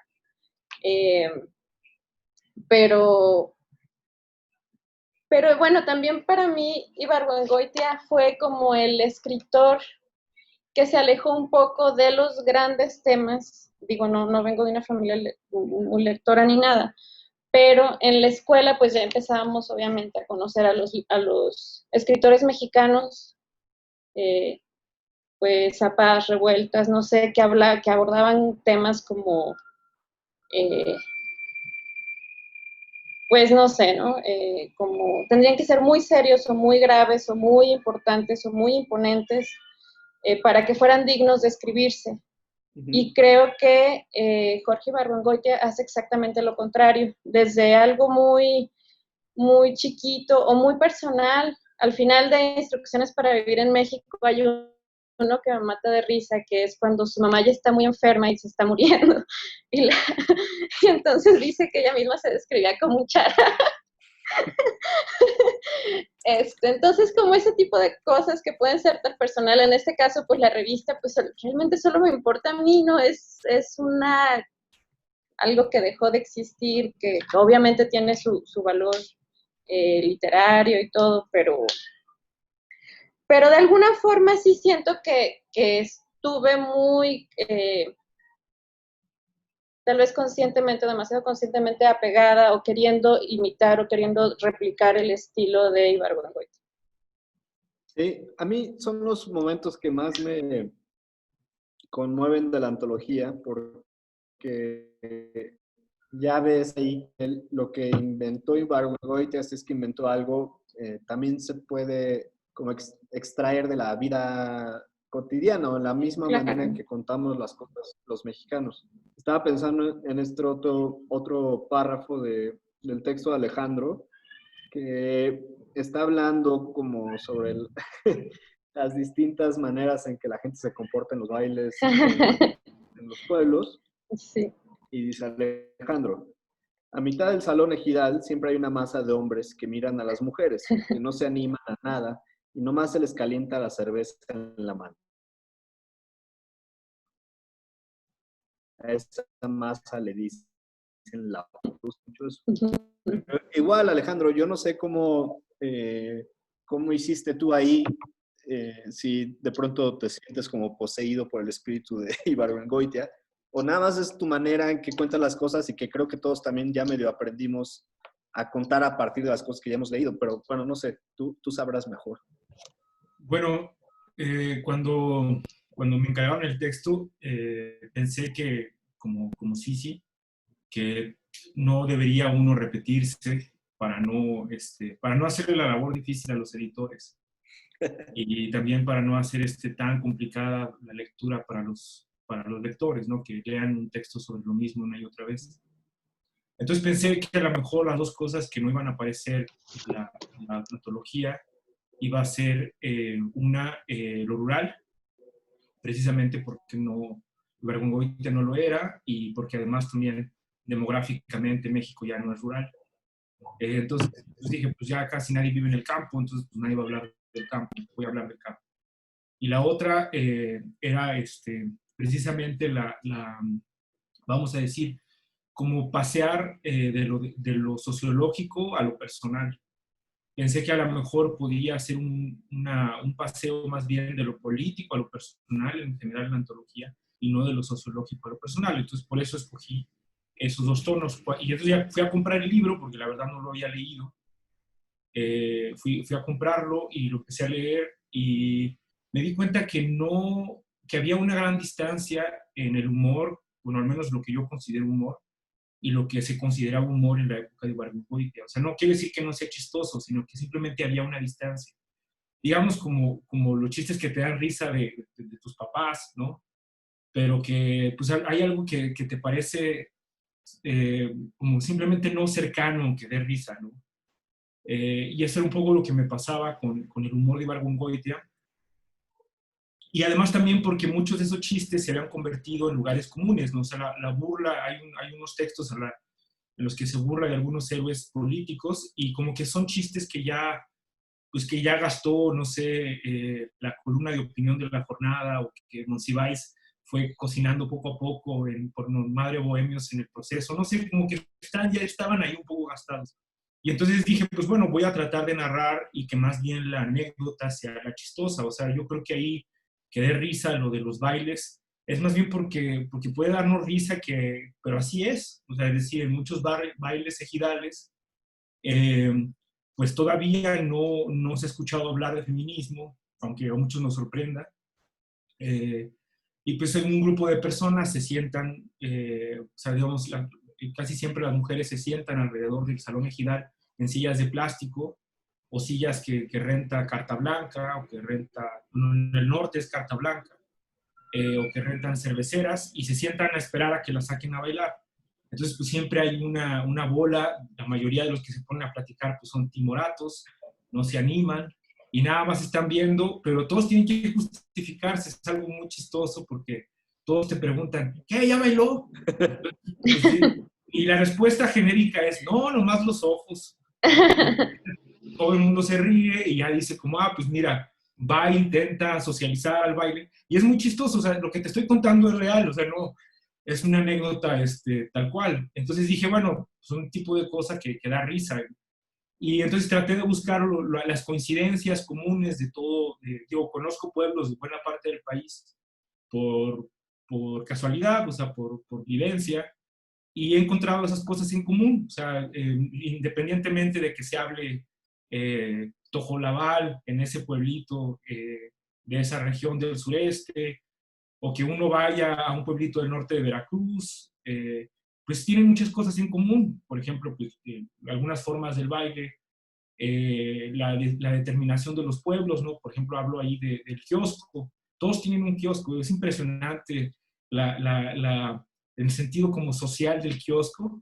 eh, pero, pero bueno, también para mí Ibargüengoitia fue como el escritor que se alejó un poco de los grandes temas. Digo, no vengo de una familia muy lectora ni nada, pero en la escuela pues ya empezábamos obviamente a conocer a los escritores mexicanos, pues Zapaz, Revueltas, no sé, que abordaban temas como, eh, pues no sé, ¿no? Como tendrían que ser muy serios o muy graves o muy importantes o muy imponentes para que fueran dignos de escribirse. Y creo que Jorge Ibargüengoitia hace exactamente lo contrario, desde algo muy, muy chiquito o muy personal. Al final de Instrucciones para Vivir en México hay uno que me mata de risa, que es cuando su mamá ya está muy enferma y se está muriendo. Y, y entonces dice que ella misma se describía como un chara. Entonces, como ese tipo de cosas que pueden ser tan personal, en este caso, pues la revista, pues realmente solo me importa a mí, ¿no? Es algo que dejó de existir, que obviamente tiene su valor literario y todo, pero de alguna forma sí siento que estuve muy, tal vez conscientemente, demasiado conscientemente apegada o queriendo imitar o queriendo replicar el estilo de Ibargüengoitia. Sí, a mí son los momentos que más me conmueven de la antología porque ya ves ahí lo que inventó Ibargüengoitia es que inventó algo, también se puede como extraer de la vida cotidiana, la misma manera en que contamos las cosas los mexicanos. Estaba pensando en este otro párrafo del texto de Alejandro, que está hablando como sobre las distintas maneras en que la gente se comporta en los bailes en los pueblos. Sí. Y dice Alejandro, a mitad del salón ejidal siempre hay una masa de hombres que miran a las mujeres, que no se animan a nada y nomás se les calienta la cerveza en la mano. A esa masa le dicen la... Igual, Alejandro, yo no sé cómo hiciste tú ahí, si de pronto te sientes como poseído por el espíritu de Ibargüengoitia, o nada más es tu manera en que cuentas las cosas y que creo que todos también ya medio aprendimos a contar a partir de las cosas que ya hemos leído, pero bueno, no sé, tú sabrás mejor. Bueno, cuando me encargaron el texto, pensé que, como Sisi, que no debería uno repetirse para no hacerle la labor difícil a los editores y también para no hacer tan complicada la lectura para los lectores, ¿no? Que lean un texto sobre lo mismo una y otra vez. Entonces pensé que a lo mejor las dos cosas que no iban a aparecer en la antología iba a ser lo rural, precisamente porque Ibargüengoitia no lo era y porque además también demográficamente México ya no es rural. Entonces pues dije, pues ya casi nadie vive en el campo, entonces pues nadie va a hablar del campo, voy a hablar del campo. Y la otra era precisamente vamos a decir, como pasear de lo sociológico a lo personal. Pensé que a lo mejor podía hacer un paseo más bien de lo político a lo personal, en general en la antología, y no de lo sociológico a lo personal. Entonces, por eso escogí esos dos tonos. Y entonces ya fui a comprar el libro, porque la verdad no lo había leído. Fui a comprarlo y lo empecé a leer y me di cuenta que había una gran distancia en el humor, bueno, al menos lo que yo considero humor, y lo que se consideraba humor en la época de Ibargüengoitia. O sea, no quiere decir que no sea chistoso, sino que simplemente había una distancia. digamos, como los chistes que te dan risa de tus papás, ¿no? Pero que pues hay algo que te parece como simplemente no cercano, que dé risa, ¿no? Y eso era un poco lo que me pasaba con el humor de Ibargüengoitia. Y además también porque muchos de esos chistes se habían convertido en lugares comunes, ¿no? O sea, la burla, hay unos textos en los que se burla de algunos héroes políticos y como que son chistes que ya, pues que ya gastó, no sé, la columna de opinión de La Jornada, o que Monsiváis fue cocinando poco a poco por Madre Bohemios en el proceso, no sé, como que ya estaban ahí un poco gastados. Y entonces dije, pues bueno, voy a tratar de narrar y que más bien la anécdota sea la chistosa. O sea, yo creo que ahí que dé risa lo de los bailes, es más bien porque puede darnos risa, pero así es. O sea, es decir, en muchos bailes ejidales, eh, pues todavía no se ha escuchado hablar de feminismo, aunque a muchos nos sorprenda. Y pues en un grupo de personas se sientan, o sea, digamos, casi siempre las mujeres se sientan alrededor del salón ejidal en sillas de plástico o sillas que renta Carta Blanca, o que renta, en el norte es Carta Blanca, o que rentan cerveceras y se sientan a esperar a que la saquen a bailar. Entonces, pues siempre hay una bola, la mayoría de los que se ponen a platicar pues son timoratos, no se animan y nada más están viendo, pero todos tienen que justificarse, es algo muy chistoso porque todos te preguntan, ¿qué? ¿Ya bailó? Y la respuesta genérica es, no, nomás los ojos. Todo el mundo se ríe y ya dice como, pues mira, va, intenta socializar al baile. Y es muy chistoso, o sea, lo que te estoy contando es real, o sea, no, es una anécdota tal cual. Entonces dije, bueno, es un tipo de cosa que da risa. Y entonces traté de buscar las coincidencias comunes de todo. Digo, conozco pueblos de buena parte del país por, por casualidad, o sea, por vivencia, y he encontrado esas cosas en común. O sea, independientemente de que se hable Tojolabal en ese pueblito de esa región del sureste, o que uno vaya a un pueblito del norte de Veracruz, pues tienen muchas cosas en común. Por ejemplo, pues, algunas formas del baile, la determinación de los pueblos, ¿no? Por ejemplo, hablo ahí del kiosco. Todos tienen un kiosco. Es impresionante el sentido como social del kiosco,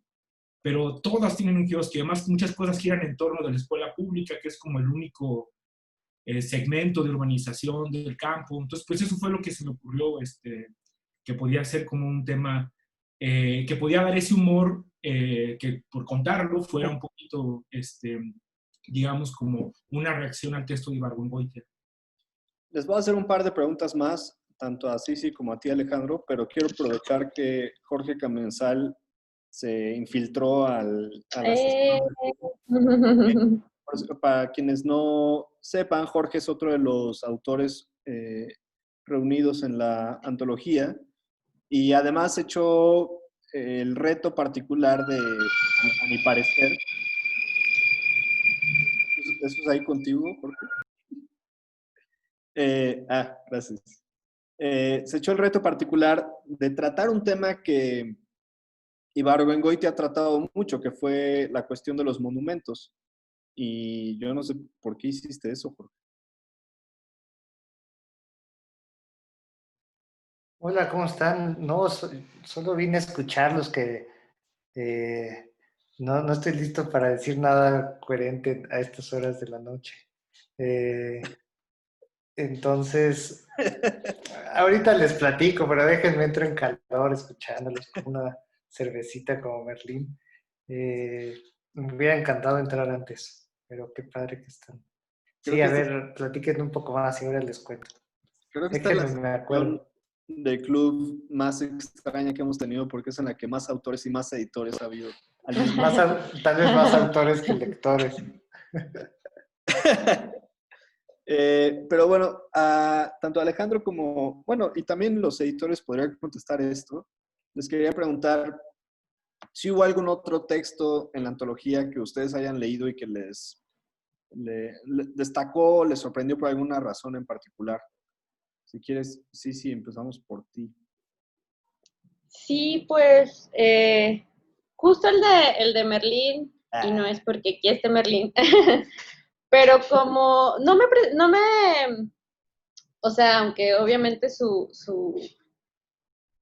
pero todas tienen un kiosco y además muchas cosas giran en torno de la escuela pública, que es como el único segmento de urbanización del campo. Entonces, pues eso fue lo que se me ocurrió, que podía ser como un tema, que podía dar ese humor, que por contarlo fuera un poquito, digamos, como una reacción al texto de Ibargüengoitia. Les voy a hacer un par de preguntas más, tanto a Sisi como a ti, Alejandro, pero quiero aprovechar que Jorge Camensal se infiltró a la sesión. Para quienes no sepan, Jorge es otro de los autores reunidos en la antología y además echó el reto particular de, a mi parecer, ¿eso es ahí contigo, Jorge? Gracias. Se echó el reto particular de tratar un tema que Ibargüengoitia ha tratado mucho, que fue la cuestión de los monumentos. Y yo no sé por qué hiciste eso, Jorge. Hola, ¿cómo están? No, solo vine a escucharlos, que no estoy listo para decir nada coherente a estas horas de la noche. Entonces, ahorita les platico, pero déjenme entro en calor escuchándolos con una cervecita como Merlín. Me hubiera encantado entrar antes, pero qué padre que están. Sí, a ver, platiquen un poco más y ahora les cuento. Creo que esta es la sesión del club más extraña que hemos tenido porque es en la que más autores y más editores ha habido. Tal vez más autores que lectores. Pero bueno, tanto Alejandro como, bueno, y también los editores podrían contestar esto. Les quería preguntar si hubo algún otro texto en la antología que ustedes hayan leído y que les destacó, les sorprendió por alguna razón en particular. Si quieres, sí, empezamos por ti. Sí, pues justo el de Merlín, y no es porque aquí esté Merlín, pero como o sea, aunque obviamente su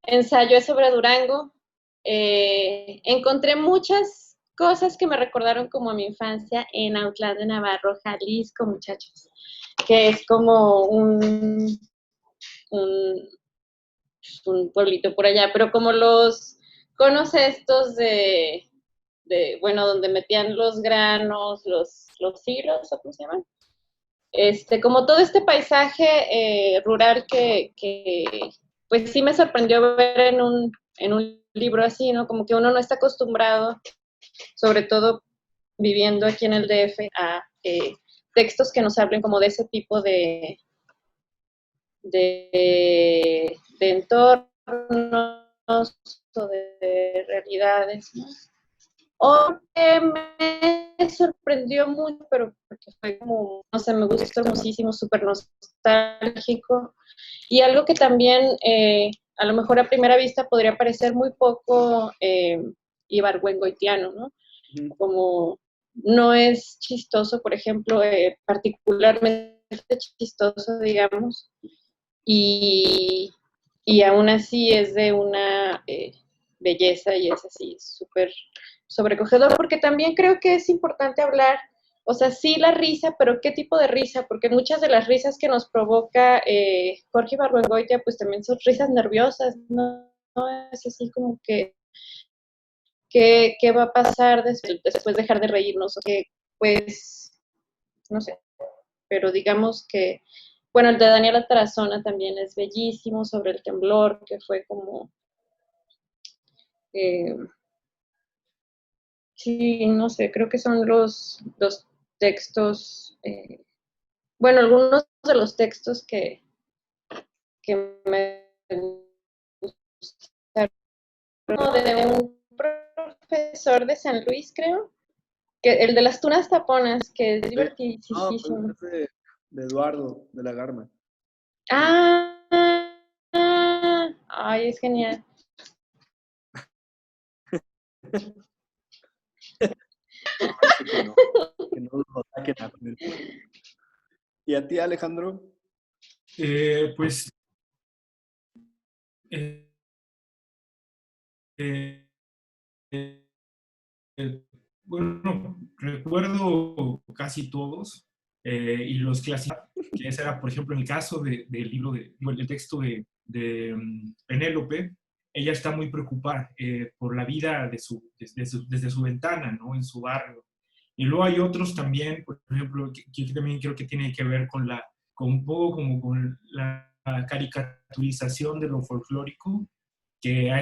ensayo es sobre Durango, encontré muchas cosas que me recordaron como a mi infancia en Autlán de Navarro, Jalisco, muchachos, que es como un, un pueblito por allá, pero como los conos estos bueno, donde metían los granos, los silos, ¿o cómo se llaman? Como todo este paisaje rural que, pues sí me sorprendió ver en un libro así, ¿no? Como que uno no está acostumbrado, sobre todo viviendo aquí en el DF, a textos que nos hablen como de ese tipo de entornos o de realidades, ¿no? O que me sorprendió mucho, pero porque fue como, no sé, me gustó muchísimo, súper nostálgico. Y algo que también, a lo mejor a primera vista podría parecer muy poco ibargüengoitiano, ¿no? Como no es chistoso, por ejemplo, particularmente chistoso, digamos, y aún así es de una belleza y es así súper sobrecogedor, porque también creo que es importante hablar, o sea, sí la risa, pero ¿qué tipo de risa? Porque muchas de las risas que nos provoca Jorge Ibargüengoitia, pues también son risas nerviosas, ¿no? Es así como que, ¿qué va a pasar después de dejar de reírnos? O que, pues, no sé, pero digamos que, bueno, el de Daniela Tarazona también es bellísimo, sobre el temblor, que fue como, sí, no sé, creo que son los textos, bueno, algunos de los textos que me gustaron, de un profesor de San Luis, creo, que el de las tunas taponas, que es divertidísimo. No, pues es de Eduardo, de la Garma. Ay, es genial. Que no lo saquen a comer. ¿Y a ti, Alejandro? Pues, eh, eh, bueno, recuerdo casi todos y los clásicos, que ese era, por ejemplo, en el caso del libro, el texto de Penélope, ella está muy preocupada por la vida desde su ventana, ¿no? En su barrio. Y luego hay otros también, por ejemplo, que también creo que tiene que ver con un poco como con la caricaturización de lo folclórico, que a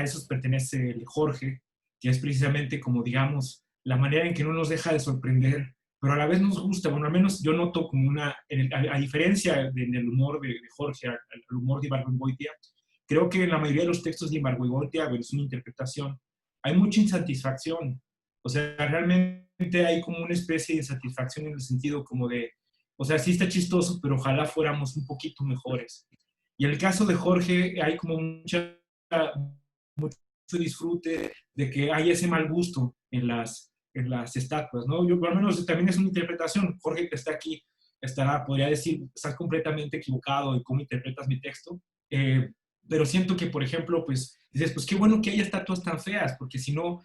esos pertenece Jorge, que es precisamente como, digamos, la manera en que no nos deja de sorprender, pero a la vez nos gusta. Bueno, al menos yo noto como a diferencia en el humor de Jorge, al humor de Ibargüengoitia, creo que en la mayoría de los textos de Ibargüengoitia, bueno, es una interpretación, hay mucha insatisfacción. O sea, realmente hay como una especie de insatisfacción en el sentido como de, o sea, sí está chistoso, pero ojalá fuéramos un poquito mejores. Y en el caso de Jorge hay como mucho disfrute de que hay ese mal gusto en las estatuas, ¿no? Yo, por lo menos, también es una interpretación. Jorge, que está aquí, podría decir, estás completamente equivocado en cómo interpretas mi texto, pero siento que, por ejemplo, pues, dices, pues qué bueno que haya estatuas tan feas, porque si no,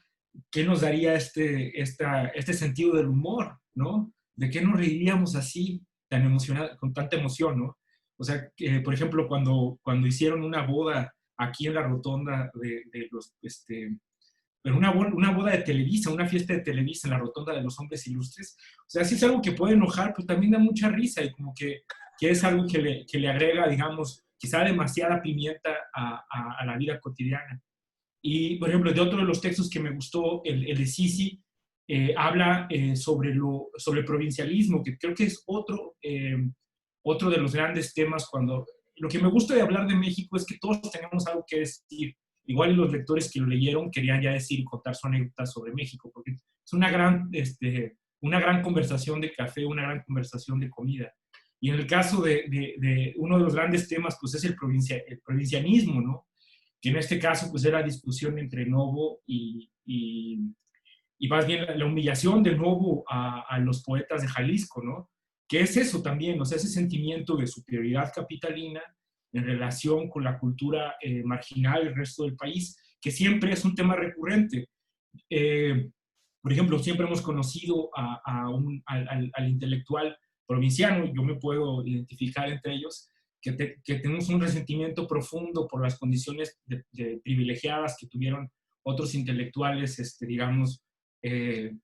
¿qué nos daría este sentido del humor, ¿no? ¿De qué nos reiríamos así, tan emocionado, con tanta emoción, ¿no? O sea, por ejemplo, cuando hicieron una boda aquí en la rotonda de los, pero una boda de Televisa, una fiesta de Televisa en la rotonda de los hombres ilustres, o sea, sí es algo que puede enojar, pero también da mucha risa y como que es algo que le agrega, digamos, quizá demasiada pimienta a la vida cotidiana. Y, por ejemplo, de otro de los textos que me gustó, el de Sisi, habla sobre el provincialismo, que creo que es otro de los grandes temas cuando... Lo que me gusta de hablar de México es que todos tenemos algo que decir. Igual los lectores que lo leyeron querían ya decir y contar su anécdota sobre México, porque es una gran conversación de café, una gran conversación de comida. Y en el caso de uno de los grandes temas, pues es el provincianismo, ¿no? Que en este caso pues era discusión entre Novo y y más bien la humillación de nuevo a los poetas de Jalisco, ¿no? Que es eso también, o sea, ese sentimiento de superioridad capitalina en relación con la cultura marginal del resto del país, que siempre es un tema recurrente. Por ejemplo, siempre hemos conocido al intelectual provinciano, yo me puedo identificar entre ellos, que tenemos un resentimiento profundo por las condiciones privilegiadas que tuvieron otros intelectuales, digamos, que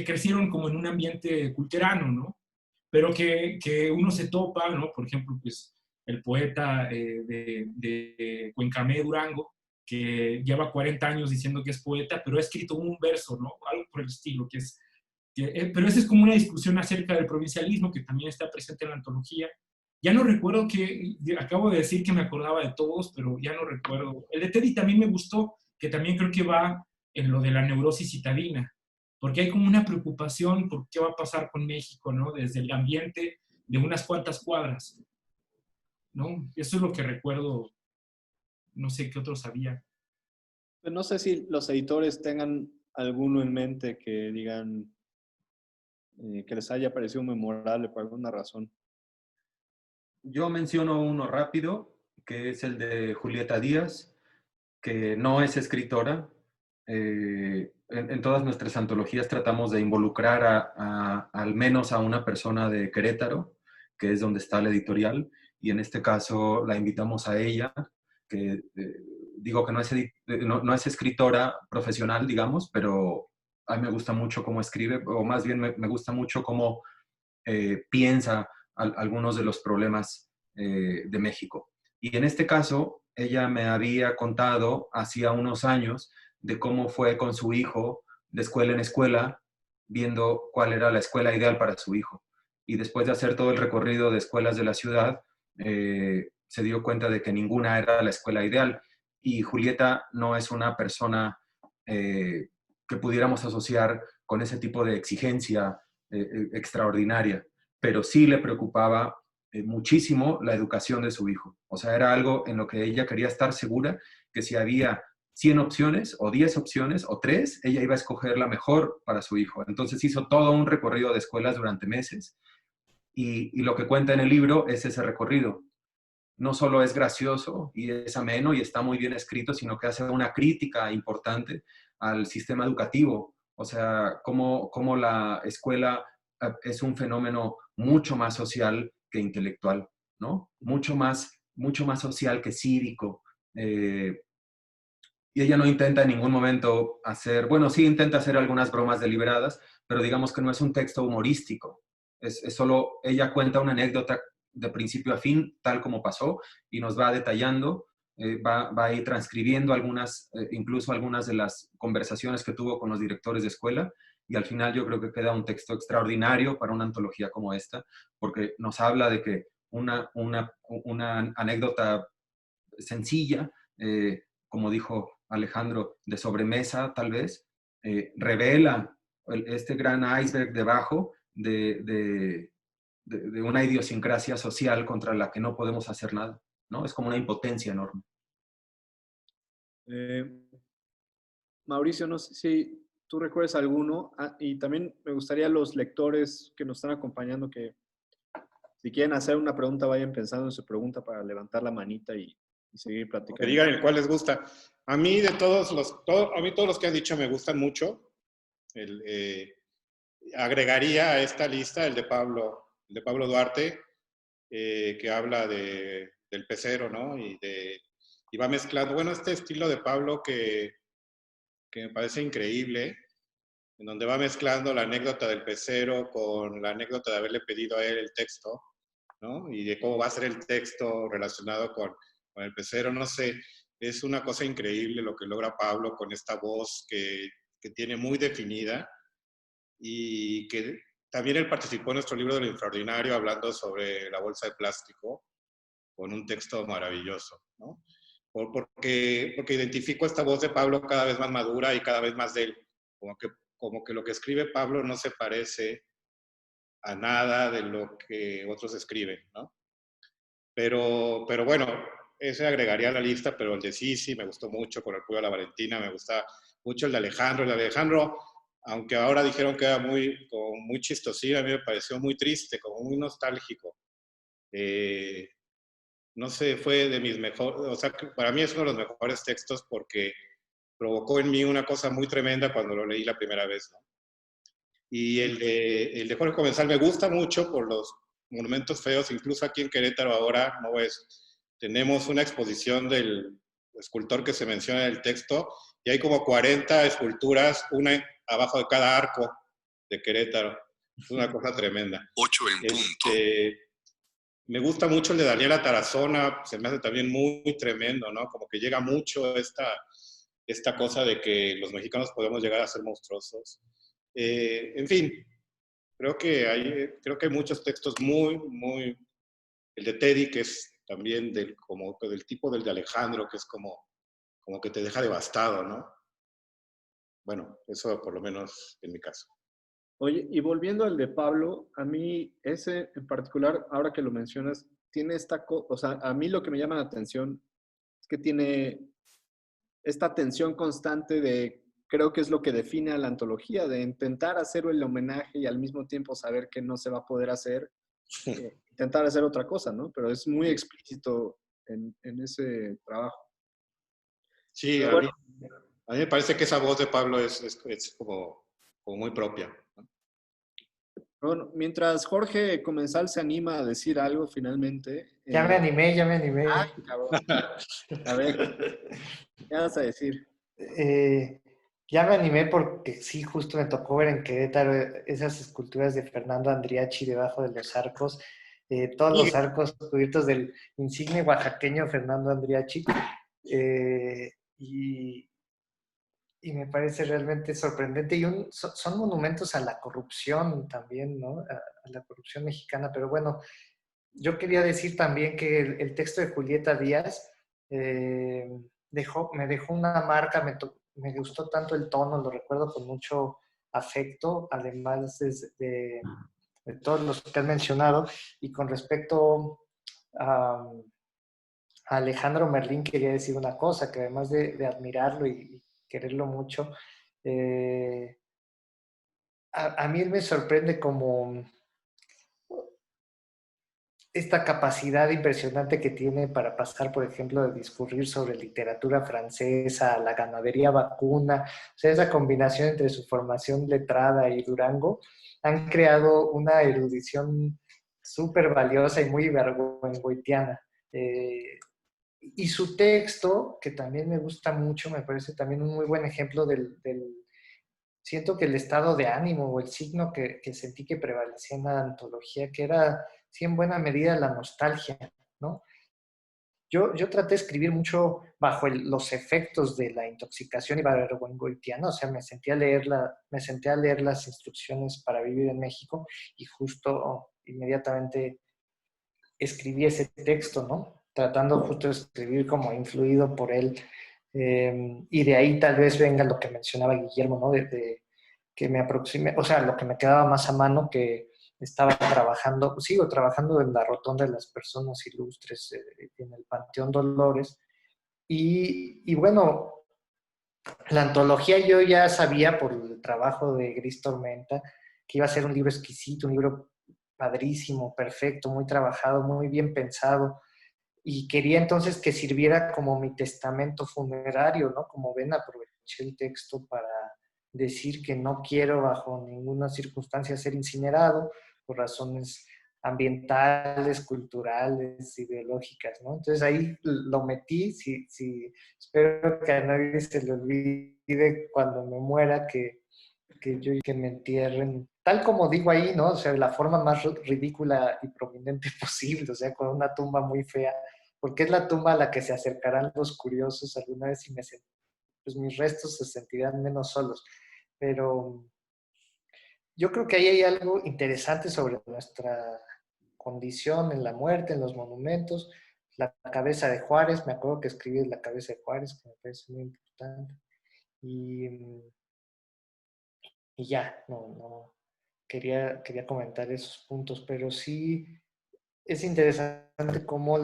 crecieron como en un ambiente culterano, ¿no? Pero que uno se topa, ¿no? Por ejemplo, pues el poeta de Cuencamé, Durango, que lleva 40 años diciendo que es poeta, pero ha escrito un verso, ¿no? Algo por el estilo, pero esa es como una discusión acerca del provincialismo que también está presente en la antología. Ya no recuerdo acabo de decir que me acordaba de todos, pero ya no recuerdo. El de Teddy también me gustó, que también creo que va en lo de la neurosis citadina, porque hay como una preocupación por qué va a pasar con México, ¿no? Desde el ambiente de unas cuantas cuadras, ¿no? Eso es lo que recuerdo, no sé qué otros había. No sé si los editores tengan alguno en mente que digan que les haya parecido memorable por alguna razón. Yo menciono uno rápido, que es el de Julieta Díaz, que no es escritora. En todas nuestras antologías tratamos de involucrar al menos a una persona de Querétaro, que es donde está la editorial, y en este caso la invitamos a ella, que digo que no es escritora profesional, digamos, pero a mí me gusta mucho cómo escribe, o más bien me gusta mucho cómo piensa algunos de los problemas de México. Y en este caso, ella me había contado hacía unos años de cómo fue con su hijo de escuela en escuela, viendo cuál era la escuela ideal para su hijo. Y después de hacer todo el recorrido de escuelas de la ciudad, se dio cuenta de que ninguna era la escuela ideal. Y Julieta no es una persona que pudiéramos asociar con ese tipo de exigencia extraordinaria, pero sí le preocupaba muchísimo la educación de su hijo. O sea, era algo en lo que ella quería estar segura que si había 100 opciones o 10 opciones o 3, ella iba a escoger la mejor para su hijo. Entonces hizo todo un recorrido de escuelas durante meses y lo que cuenta en el libro es ese recorrido. No solo es gracioso y es ameno y está muy bien escrito, sino que hace una crítica importante al sistema educativo. O sea, cómo la escuela es un fenómeno mucho más social que intelectual, ¿no? Mucho más social que cívico. Y ella no intenta en ningún momento hacer, bueno, sí intenta hacer algunas bromas deliberadas, pero digamos que no es un texto humorístico. Es solo, ella cuenta una anécdota de principio a fin, tal como pasó, y nos va detallando, va a ir transcribiendo incluso algunas de las conversaciones que tuvo con los directores de escuela, y al final yo creo que queda un texto extraordinario para una antología como esta, porque nos habla de que una anécdota sencilla, como dijo Alejandro, de sobremesa tal vez, revela este gran iceberg debajo de una idiosincrasia social contra la que no podemos hacer nada, ¿no? Es como una impotencia enorme. Mauricio, no sé si tú recuerdas alguno, y también me gustaría los lectores que nos están acompañando que si quieren hacer una pregunta, vayan pensando en su pregunta para levantar la manita y seguir platicando. Que digan el cuál les gusta. A mí todos los que han dicho me gustan mucho. Agregaría a esta lista el de Pablo Duarte, que habla del pecero, ¿no? Y va mezclando, bueno, este estilo de Pablo que me parece increíble, en donde va mezclando la anécdota del pecero con la anécdota de haberle pedido a él el texto, ¿no? Y de cómo va a ser el texto relacionado con el pecero, no sé. Es una cosa increíble lo que logra Pablo con esta voz que tiene muy definida y que también él participó en nuestro libro de lo extraordinario hablando sobre la bolsa de plástico con un texto maravilloso, ¿no? Porque identifico esta voz de Pablo cada vez más madura y cada vez más de él. Como que lo que escribe Pablo no se parece a nada de lo que otros escriben, ¿no? Pero bueno, ese agregaría a la lista, pero el de Sisi me gustó mucho, Con el cuello de la Valentina, me gusta mucho el de Alejandro. El de Alejandro, aunque ahora dijeron que era como muy chistosín, a mí me pareció muy triste, como muy nostálgico. No sé, fue de mis mejores, o sea, para mí es uno de los mejores textos porque provocó en mí una cosa muy tremenda cuando lo leí la primera vez, ¿no? Y el de Jorge Comensal me gusta mucho por los monumentos feos, incluso aquí en Querétaro ahora, ¿no ves? Tenemos una exposición del escultor que se menciona en el texto y hay como 40 esculturas, una abajo de cada arco de Querétaro. Es una cosa tremenda. 8 en punto. Me gusta mucho el de Daniela Tarazona, se me hace también muy, muy tremendo, ¿no? Como que llega mucho esta cosa de que los mexicanos podemos llegar a ser monstruosos. En fin, creo que hay muchos textos muy, muy... El de Teddy, que es también como del tipo del de Alejandro, que es como que te deja devastado, ¿no? Bueno, eso por lo menos en mi caso. Oye, y volviendo al de Pablo, a mí ese en particular, ahora que lo mencionas, tiene o sea, a mí lo que me llama la atención es que tiene esta tensión constante de, creo que es lo que define a la antología, de intentar hacer el homenaje y al mismo tiempo saber que no se va a poder hacer, intentar hacer otra cosa, ¿no? Pero es muy explícito en ese trabajo. Sí, a mí me parece que esa voz de Pablo es como muy propia, ¿no? Bueno, mientras Jorge Comensal se anima a decir algo finalmente. Ya me animé. Ah, cabrón. A ver, ¿qué vas a decir? Ya me animé porque sí, justo me tocó ver en Querétaro esas esculturas de Fernando Andriachi debajo de los arcos, todos los arcos cubiertos del insigne oaxaqueño Fernando Andriachi. Y me parece realmente sorprendente. Y son monumentos a la corrupción también, ¿no? A la corrupción mexicana. Pero bueno, yo quería decir también que el texto de Julieta Díaz me dejó una marca, me gustó tanto el tono, lo recuerdo con mucho afecto, además de todos los que han mencionado. Y con respecto a Alejandro Merlín, quería decir una cosa, que además de admirarlo y quererlo mucho, a mí él me sorprende como esta capacidad impresionante que tiene para pasar, por ejemplo, de discurrir sobre literatura francesa, la ganadería vacuna, o sea, esa combinación entre su formación letrada y Durango, han creado una erudición súper valiosa y muy vergüengoitiana. Y su texto, que también me gusta mucho, me parece también un muy buen ejemplo siento que el estado de ánimo o el signo que sentí que prevalecía en la antología, que era, sí, en buena medida la nostalgia, ¿no? Yo traté de escribir mucho bajo los efectos de la intoxicación ibargüengoitiana, o sea, me senté a leer las instrucciones para vivir en México y justo inmediatamente escribí ese texto, ¿no? Tratando justo de escribir como influido por él. Y de ahí tal vez venga lo que mencionaba Guillermo, ¿no? De que me aproxime, o sea, lo que me quedaba más a mano, que sigo trabajando en la Rotonda de las Personas Ilustres, en el Panteón Dolores. Y bueno, la antología yo ya sabía por el trabajo de Gris Tormenta que iba a ser un libro exquisito, un libro padrísimo, perfecto, muy trabajado, muy bien pensado, y quería entonces que sirviera como mi testamento funerario, ¿no? Como ven, aproveché el texto para decir que no quiero bajo ninguna circunstancia ser incinerado por razones ambientales, culturales, ideológicas, ¿no? Entonces ahí lo metí, espero que a nadie se le olvide cuando me muera que me entierren, tal como digo ahí, ¿no? O sea, de la forma más ridícula y prominente posible, o sea, con una tumba muy fea, porque es la tumba a la que se acercarán los curiosos alguna vez y pues mis restos se sentirán menos solos. Pero yo creo que ahí hay algo interesante sobre nuestra condición en la muerte, en los monumentos. La cabeza de Juárez, me acuerdo que escribí la cabeza de Juárez, que me parece muy importante. Y ya, no quería comentar esos puntos, pero sí es interesante cómo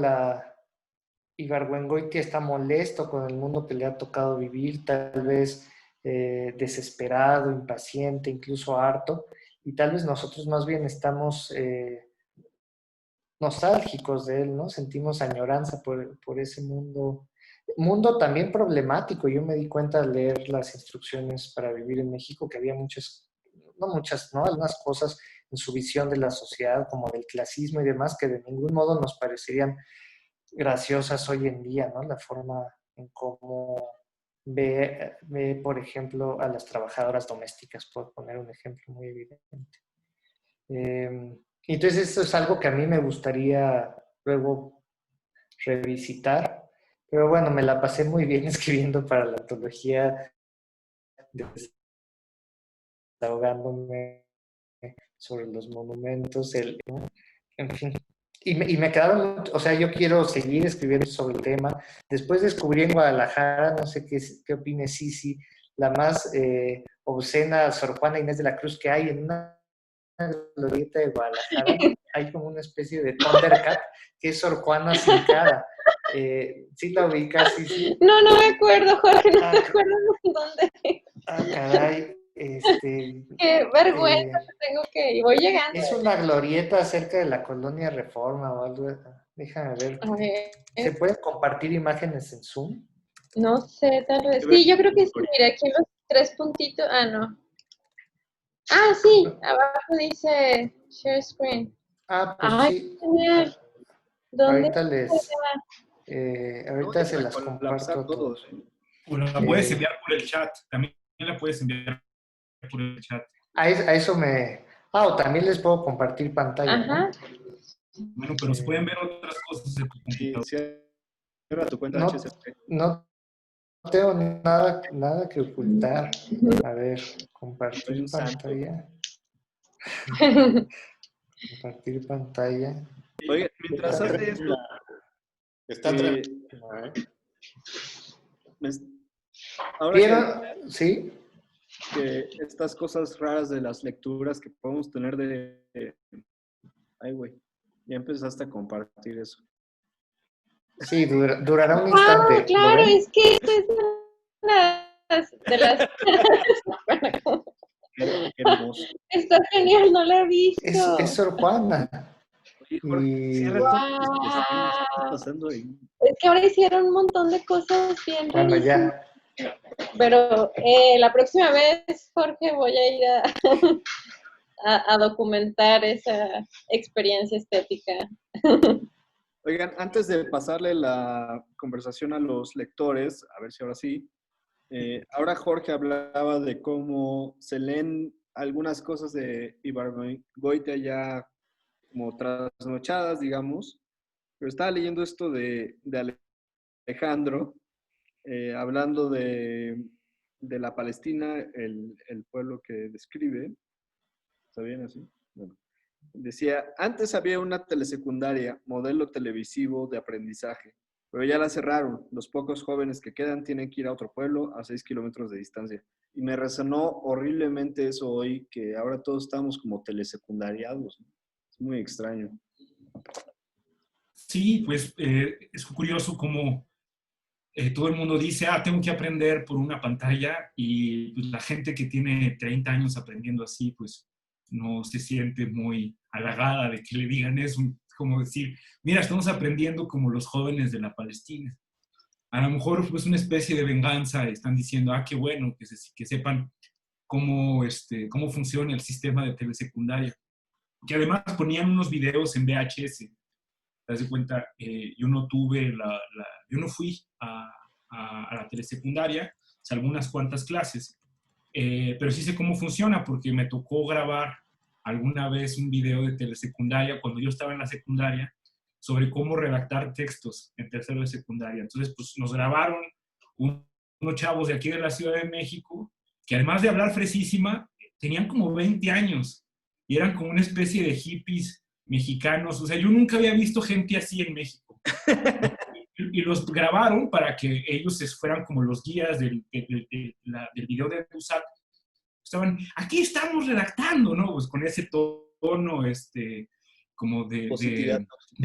Ibargüengoitia está molesto con el mundo que le ha tocado vivir, tal vez desesperado, impaciente, incluso harto, y tal vez nosotros más bien estamos nostálgicos de él, ¿no? Sentimos añoranza por ese mundo también problemático. Yo me di cuenta al leer las instrucciones para vivir en México que había no muchas, ¿no? Algunas cosas en su visión de la sociedad, como del clasismo y demás, que de ningún modo nos parecerían graciosas hoy en día, ¿no? La forma en cómo ve, por ejemplo, a las trabajadoras domésticas, por poner un ejemplo muy evidente. Entonces, esto es algo que a mí me gustaría luego revisitar, pero bueno, me la pasé muy bien escribiendo para la antología, desahogándome sobre los monumentos, en fin. Y me quedaron, o sea, yo quiero seguir escribiendo sobre el tema. Después descubrí en Guadalajara, no sé qué opine Sisi, la más obscena Sor Juana Inés de la Cruz que hay en una glorieta de Guadalajara. Hay como una especie de Thundercat que es Sor Juana sin cara. ¿Sí la ubicas, Sisi? No, no me acuerdo, Jorge, no me acuerdo dónde. Caray. Qué vergüenza, tengo que ir. Voy llegando. Es una glorieta cerca de la colonia Reforma o algo. Déjame ver. A ver. ¿Se pueden compartir imágenes en Zoom? No sé, tal vez. Sí, yo creo que sí. Mira, aquí los 3 puntitos. Ah, no. Ah, sí. Abajo dice share screen. Ah, pues Ay, sí. genial. ¿Dónde? Ahorita se las comparto a todos. O la puedes enviar por el chat. También la puedes enviar por el chat. A eso me... o también les puedo compartir pantalla. Ajá. ¿No? Bueno, pero se pueden ver otras cosas de tu computadora. Sí, cierra tu cuenta HSP. No tengo nada que ocultar. A ver, compartir pantalla. Compartir pantalla. Oye, mientras hace esto... ahora ¿Vieron? Sí. Que estas cosas raras de las lecturas que podemos tener ay, güey, ya empezaste a compartir eso. Sí, durará un instante. Claro, es que esto es de las... Qué hermoso. Está genial, no la he visto. Es Sor Juana. Oye, Jorge, cierra ¿qué está pasando ahí? Es que ahora hicieron un montón de cosas bien Bueno, ya. Pero la próxima vez, Jorge, voy a ir a documentar esa experiencia estética. Oigan, antes de pasarle la conversación a los lectores, a ver si ahora sí, ahora Jorge hablaba de cómo se leen algunas cosas de Ibargüengoitia ya como trasnochadas, digamos, pero estaba leyendo esto de Alejandro, hablando de la Palestina, el pueblo que describe. ¿Está bien así? Bueno. Decía, antes había una telesecundaria, modelo televisivo de aprendizaje, pero ya la cerraron. Los pocos jóvenes que quedan tienen que ir a otro pueblo a 6 kilómetros de distancia. Y me resonó horriblemente eso hoy, que ahora todos estamos como telesecundariados. Es muy extraño. Sí, pues es curioso cómo todo el mundo dice, tengo que aprender por una pantalla, y pues, la gente que tiene 30 años aprendiendo así, pues no se siente muy halagada de que le digan eso, como decir, mira, estamos aprendiendo como los jóvenes de la Palestina. A lo mejor pues una especie de venganza, están diciendo, qué bueno, que sepan cómo funciona el sistema de telesecundaria. Que además ponían unos videos en VHS. Te das cuenta, yo no fui a la telesecundaria, salvo unas cuantas clases, pero sí sé cómo funciona porque me tocó grabar alguna vez un video de telesecundaria cuando yo estaba en la secundaria sobre cómo redactar textos en tercero de secundaria. Entonces, pues nos grabaron unos chavos de aquí de la Ciudad de México que además de hablar fresísima, tenían como 20 años y eran como una especie de hippies mexicanos. O sea, yo nunca había visto gente así en México. Y los grabaron para que ellos fueran como los guías del video de USAC. Estaban, aquí estamos redactando, ¿no? Pues con ese tono, como de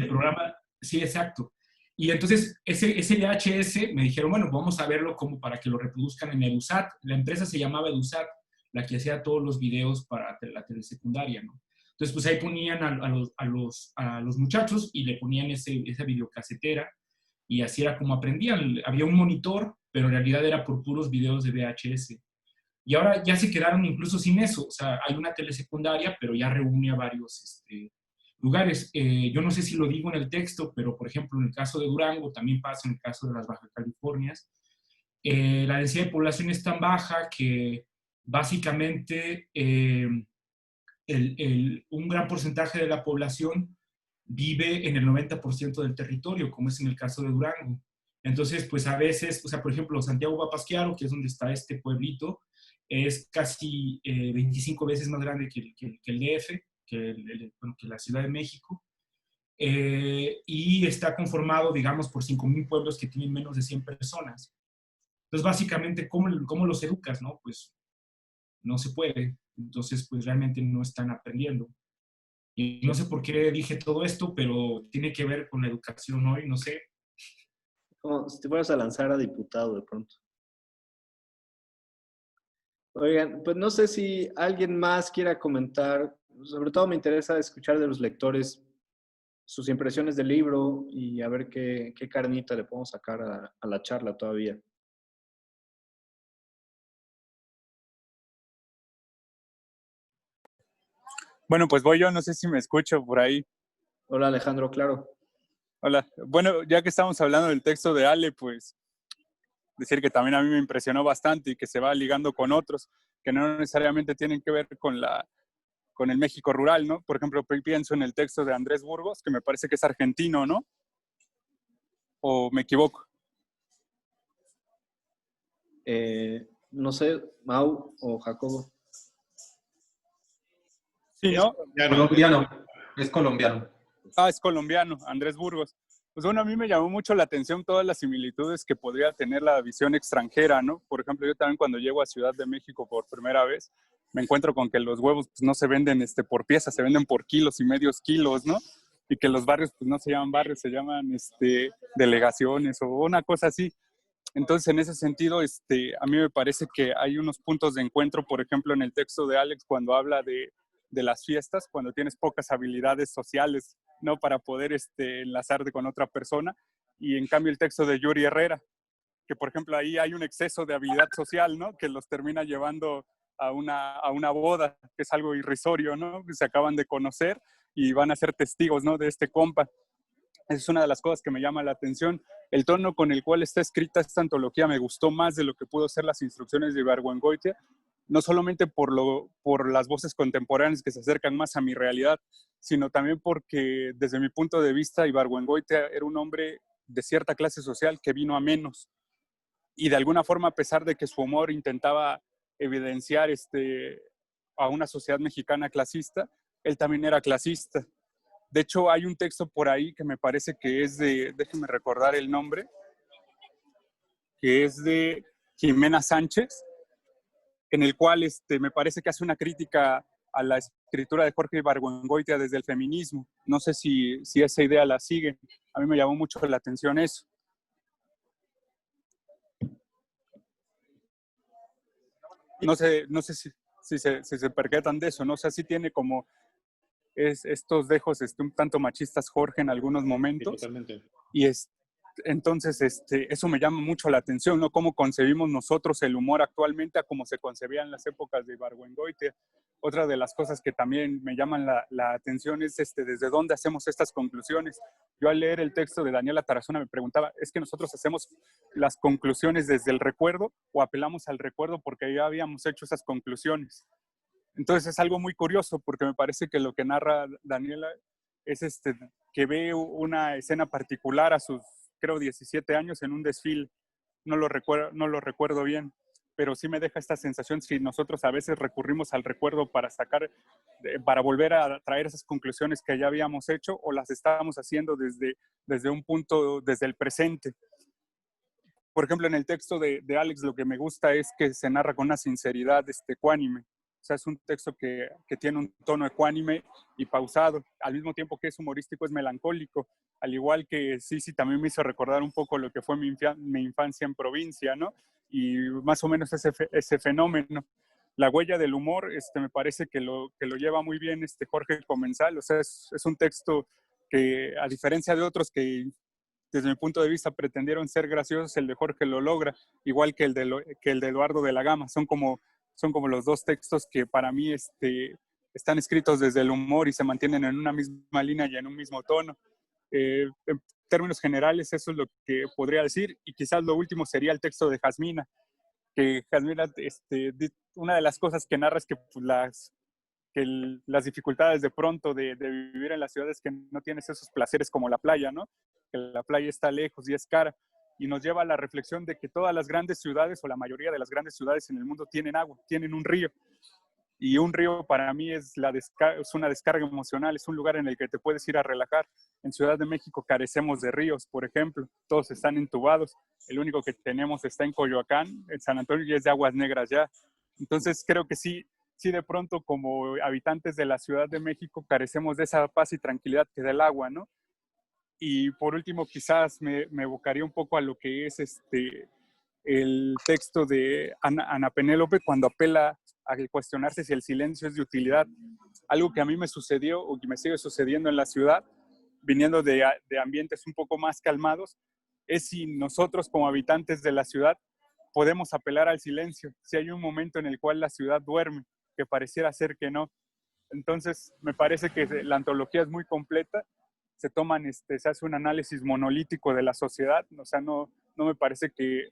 programa. Sí, exacto. Y entonces ese VHS me dijeron, bueno, vamos a verlo como para que lo reproduzcan en EduSat. La empresa se llamaba EduSat, la que hacía todos los videos para la telesecundaria, ¿no? Entonces, pues ahí ponían a los muchachos y le ponían esa videocasetera y así era como aprendían. Había un monitor, pero en realidad era por puros videos de VHS. Y ahora ya se quedaron incluso sin eso. O sea, hay una telesecundaria, pero ya reúne a varios lugares. Yo no sé si lo digo en el texto, pero por ejemplo, en el caso de Durango, también pasa en el caso de las Baja Californias, la densidad de población es tan baja que básicamente un gran porcentaje de la población vive en el 90% del territorio, como es en el caso de Durango. Entonces, pues a veces, o sea, por ejemplo, Santiago Papasquiaro, que es donde está este pueblito, es casi 25 veces más grande que el DF, que la Ciudad de México, y está conformado, digamos, por 5,000 pueblos que tienen menos de 100 personas. Entonces, básicamente, ¿cómo los educas, no? Pues no se puede. Entonces, pues realmente no están aprendiendo. Y no sé por qué dije todo esto, pero tiene que ver con la educación hoy, no sé. Como si te fueras a lanzar a diputado de pronto. Oigan, pues no sé si alguien más quiera comentar. Sobre todo me interesa escuchar de los lectores sus impresiones del libro y a ver qué carnita le podemos sacar a la charla todavía. Bueno, pues voy yo, no sé si me escucho por ahí. Hola Alejandro, claro. Hola. Bueno, ya que estamos hablando del texto de Ale, pues decir que también a mí me impresionó bastante y que se va ligando con otros que no necesariamente tienen que ver con el México rural, ¿no? Por ejemplo, pienso en el texto de Andrés Burgos, que me parece que es argentino, ¿no? ¿O me equivoco? No sé, Mau o Jacobo. Sí, ¿no? Colombiano, es colombiano. Ah, es colombiano, Andrés Burgos. Pues bueno, a mí me llamó mucho la atención todas las similitudes que podría tener la visión extranjera, ¿no? Por ejemplo, yo también cuando llego a Ciudad de México por primera vez, me encuentro con que los huevos pues, no se venden por piezas, se venden por kilos y medios kilos, ¿no? Y que los barrios pues no se llaman barrios, se llaman delegaciones o una cosa así. Entonces, en ese sentido, a mí me parece que hay unos puntos de encuentro, por ejemplo, en el texto de Alex, cuando habla de las fiestas, cuando tienes pocas habilidades sociales, ¿no? Para poder enlazarte con otra persona. Y en cambio el texto de Yuri Herrera, que por ejemplo ahí hay un exceso de habilidad social, ¿no? Que los termina llevando a una boda, que es algo irrisorio, ¿no? Que se acaban de conocer y van a ser testigos, ¿no? De este compa. Esa es una de las cosas que me llama la atención. El tono con el cual está escrita esta antología me gustó más de lo que pudo ser las instrucciones de Ibargüengoitia, no solamente por las voces contemporáneas que se acercan más a mi realidad, sino también porque desde mi punto de vista Ibargüengoitia era un hombre de cierta clase social que vino a menos. Y de alguna forma, a pesar de que su humor intentaba evidenciar a una sociedad mexicana clasista, él también era clasista. De hecho, hay un texto por ahí que me parece que es déjenme recordar el nombre, que es de Jimena Sánchez, en el cual me parece que hace una crítica a la escritura de Jorge Ibargüengoitia desde el feminismo. No sé si esa idea la siguen. A mí me llamó mucho la atención eso. No sé si se percatan de eso, ¿no? O sea, sí tiene como estos dejos un tanto machistas Jorge en algunos momentos. Sí, totalmente. Y entonces eso me llama mucho la atención, ¿no? Cómo concebimos nosotros el humor actualmente a cómo se concebía en las épocas de Ibargüengoitia. Otra de las cosas que también me llaman la atención es desde dónde hacemos estas conclusiones. Yo al leer el texto de Daniela Tarazona me preguntaba, ¿es que nosotros hacemos las conclusiones desde el recuerdo o apelamos al recuerdo porque ya habíamos hecho esas conclusiones? Entonces es algo muy curioso porque me parece que lo que narra Daniela es que ve una escena particular a sus, creo, 17 años en un desfile. No lo recuerdo bien, pero sí me deja esta sensación si nosotros a veces recurrimos al recuerdo para volver a traer esas conclusiones que ya habíamos hecho o las estábamos haciendo desde un punto, desde el presente. Por ejemplo, en el texto de Alex lo que me gusta es que se narra con una sinceridad ecuánime. O sea, es un texto que tiene un tono ecuánime y pausado. Al mismo tiempo que es humorístico, es melancólico. Al igual que Sisi también me hizo recordar un poco lo que fue mi infancia en provincia, ¿no? Y más o menos ese fenómeno. La huella del humor, me parece que lo lleva muy bien Jorge Comensal. O sea, es un texto que, a diferencia de otros que desde mi punto de vista pretendieron ser graciosos, el de Jorge lo logra, igual que el de Eduardo de la Gama. Son como los dos textos que para mí están escritos desde el humor y se mantienen en una misma línea y en un mismo tono. En términos generales, eso es lo que podría decir. Y quizás lo último sería el texto de Jasmina, que Jasmina, una de las cosas que narra es que pues, las dificultades de pronto de vivir en las ciudades, que no tienes esos placeres como la playa, ¿no? Que la playa está lejos y es cara, y nos lleva a la reflexión de que todas las grandes ciudades, o la mayoría de las grandes ciudades en el mundo, tienen agua, tienen un río, y un río para mí es una descarga emocional, es un lugar en el que te puedes ir a relajar. En Ciudad de México carecemos de ríos, por ejemplo, todos están entubados, el único que tenemos está en Coyoacán, en San Antonio, y es de aguas negras ya. Entonces creo que sí, de pronto como habitantes de la Ciudad de México carecemos de esa paz y tranquilidad que da el agua, ¿no? Y por último, quizás me evocaría un poco a lo que es el texto de Ana Penélope, cuando apela a cuestionarse si el silencio es de utilidad. Algo que a mí me sucedió o que me sigue sucediendo en la ciudad, viniendo de ambientes un poco más calmados, es si nosotros como habitantes de la ciudad podemos apelar al silencio, si hay un momento en el cual la ciudad duerme, que pareciera ser que no. Entonces, me parece que la antología es muy completa, se hace un análisis monolítico de la sociedad, o sea, no me parece que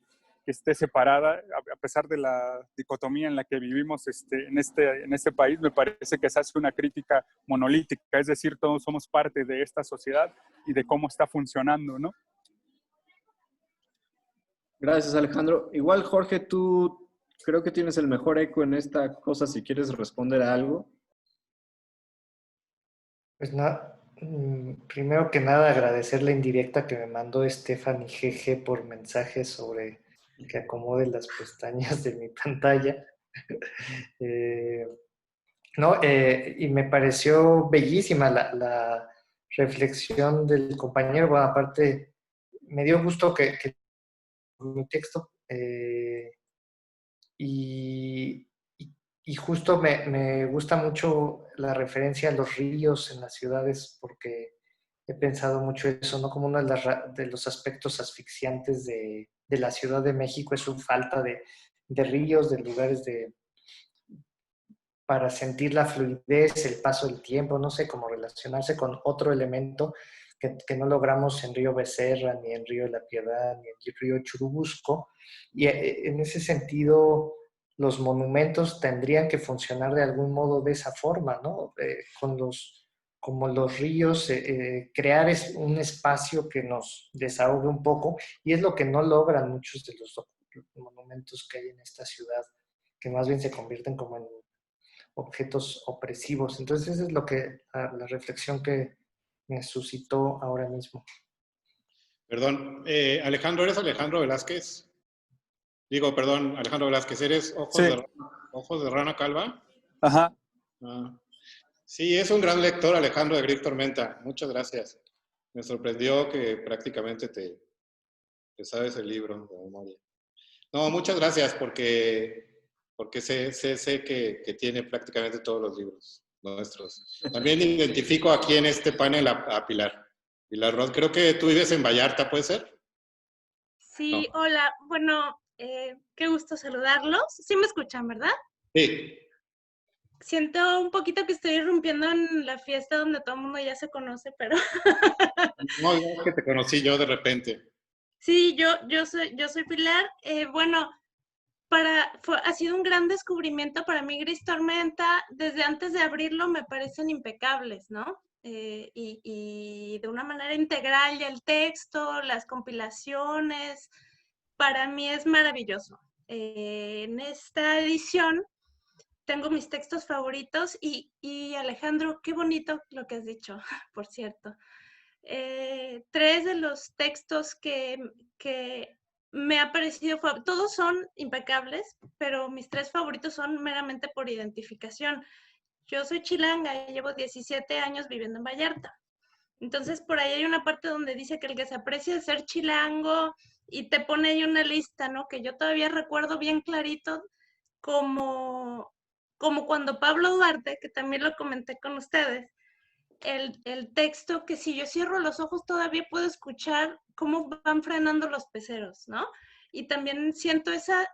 esté separada, a pesar de la dicotomía en la que vivimos en este país. Me parece que se hace una crítica monolítica, es decir, todos somos parte de esta sociedad y de cómo está funcionando, ¿no? Gracias, Alejandro. Igual, Jorge, tú creo que tienes el mejor eco en esta cosa, si quieres responder a algo. Pues primero que nada agradecer la indirecta que me mandó Stephanie GG por mensaje sobre que acomode las pestañas de mi pantalla. Y me pareció bellísima la reflexión del compañero. Bueno, aparte, me dio gusto que mi texto y justo me gusta mucho la referencia a los ríos en las ciudades, porque he pensado mucho eso, ¿no? Como uno de los aspectos asfixiantes de la Ciudad de México es su falta de ríos, de lugares para sentir la fluidez, el paso del tiempo, no sé, cómo relacionarse con otro elemento que no logramos en Río Becerra, ni en Río de la Piedad, ni en Río Churubusco. Y en ese sentido, los monumentos tendrían que funcionar de algún modo de esa forma, ¿no? Como los ríos, crear un espacio que nos desahogue un poco, y es lo que no logran muchos de los monumentos que hay en esta ciudad, que más bien se convierten como en objetos opresivos. Entonces, esa es la reflexión que me suscitó ahora mismo. Perdón, Alejandro, ¿eres Alejandro Velázquez? Digo, perdón, Alejandro Velázquez, ¿eres Ojos de Rana Calva? Ajá. Ah. Sí, es un gran lector, Alejandro, de Gris Tormenta. Muchas gracias. Me sorprendió que prácticamente te sabes el libro de memoria. No, muchas gracias, porque sé que tiene prácticamente todos los libros nuestros. También identifico aquí en este panel a Pilar. Pilar Roth, creo que tú vives en Vallarta, ¿puede ser? Sí, No. hola. Bueno, qué gusto saludarlos. Sí me escuchan, ¿verdad? Sí. Siento un poquito que estoy irrumpiendo en la fiesta donde todo el mundo ya se conoce, pero... No, es que te conocí yo de repente. Sí, yo soy Pilar. Bueno, ha sido un gran descubrimiento para mí Gris Tormenta. Desde antes de abrirlo me parecen impecables, ¿no? Y de una manera integral ya el texto, las compilaciones, para mí es maravilloso. En esta edición tengo mis textos favoritos y Alejandro, qué bonito lo que has dicho, por cierto. 3 de los textos que me ha parecido, todos son impecables, pero mis 3 favoritos son meramente por identificación. Yo soy chilanga y llevo 17 años viviendo en Vallarta. Entonces, por ahí hay una parte donde dice que el que se aprecia de ser chilango y te pone ahí una lista, ¿no? Que yo todavía recuerdo bien clarito como cuando Pablo Duarte, que también lo comenté con ustedes, el texto que si yo cierro los ojos todavía puedo escuchar cómo van frenando los peceros, ¿no? Y también siento esa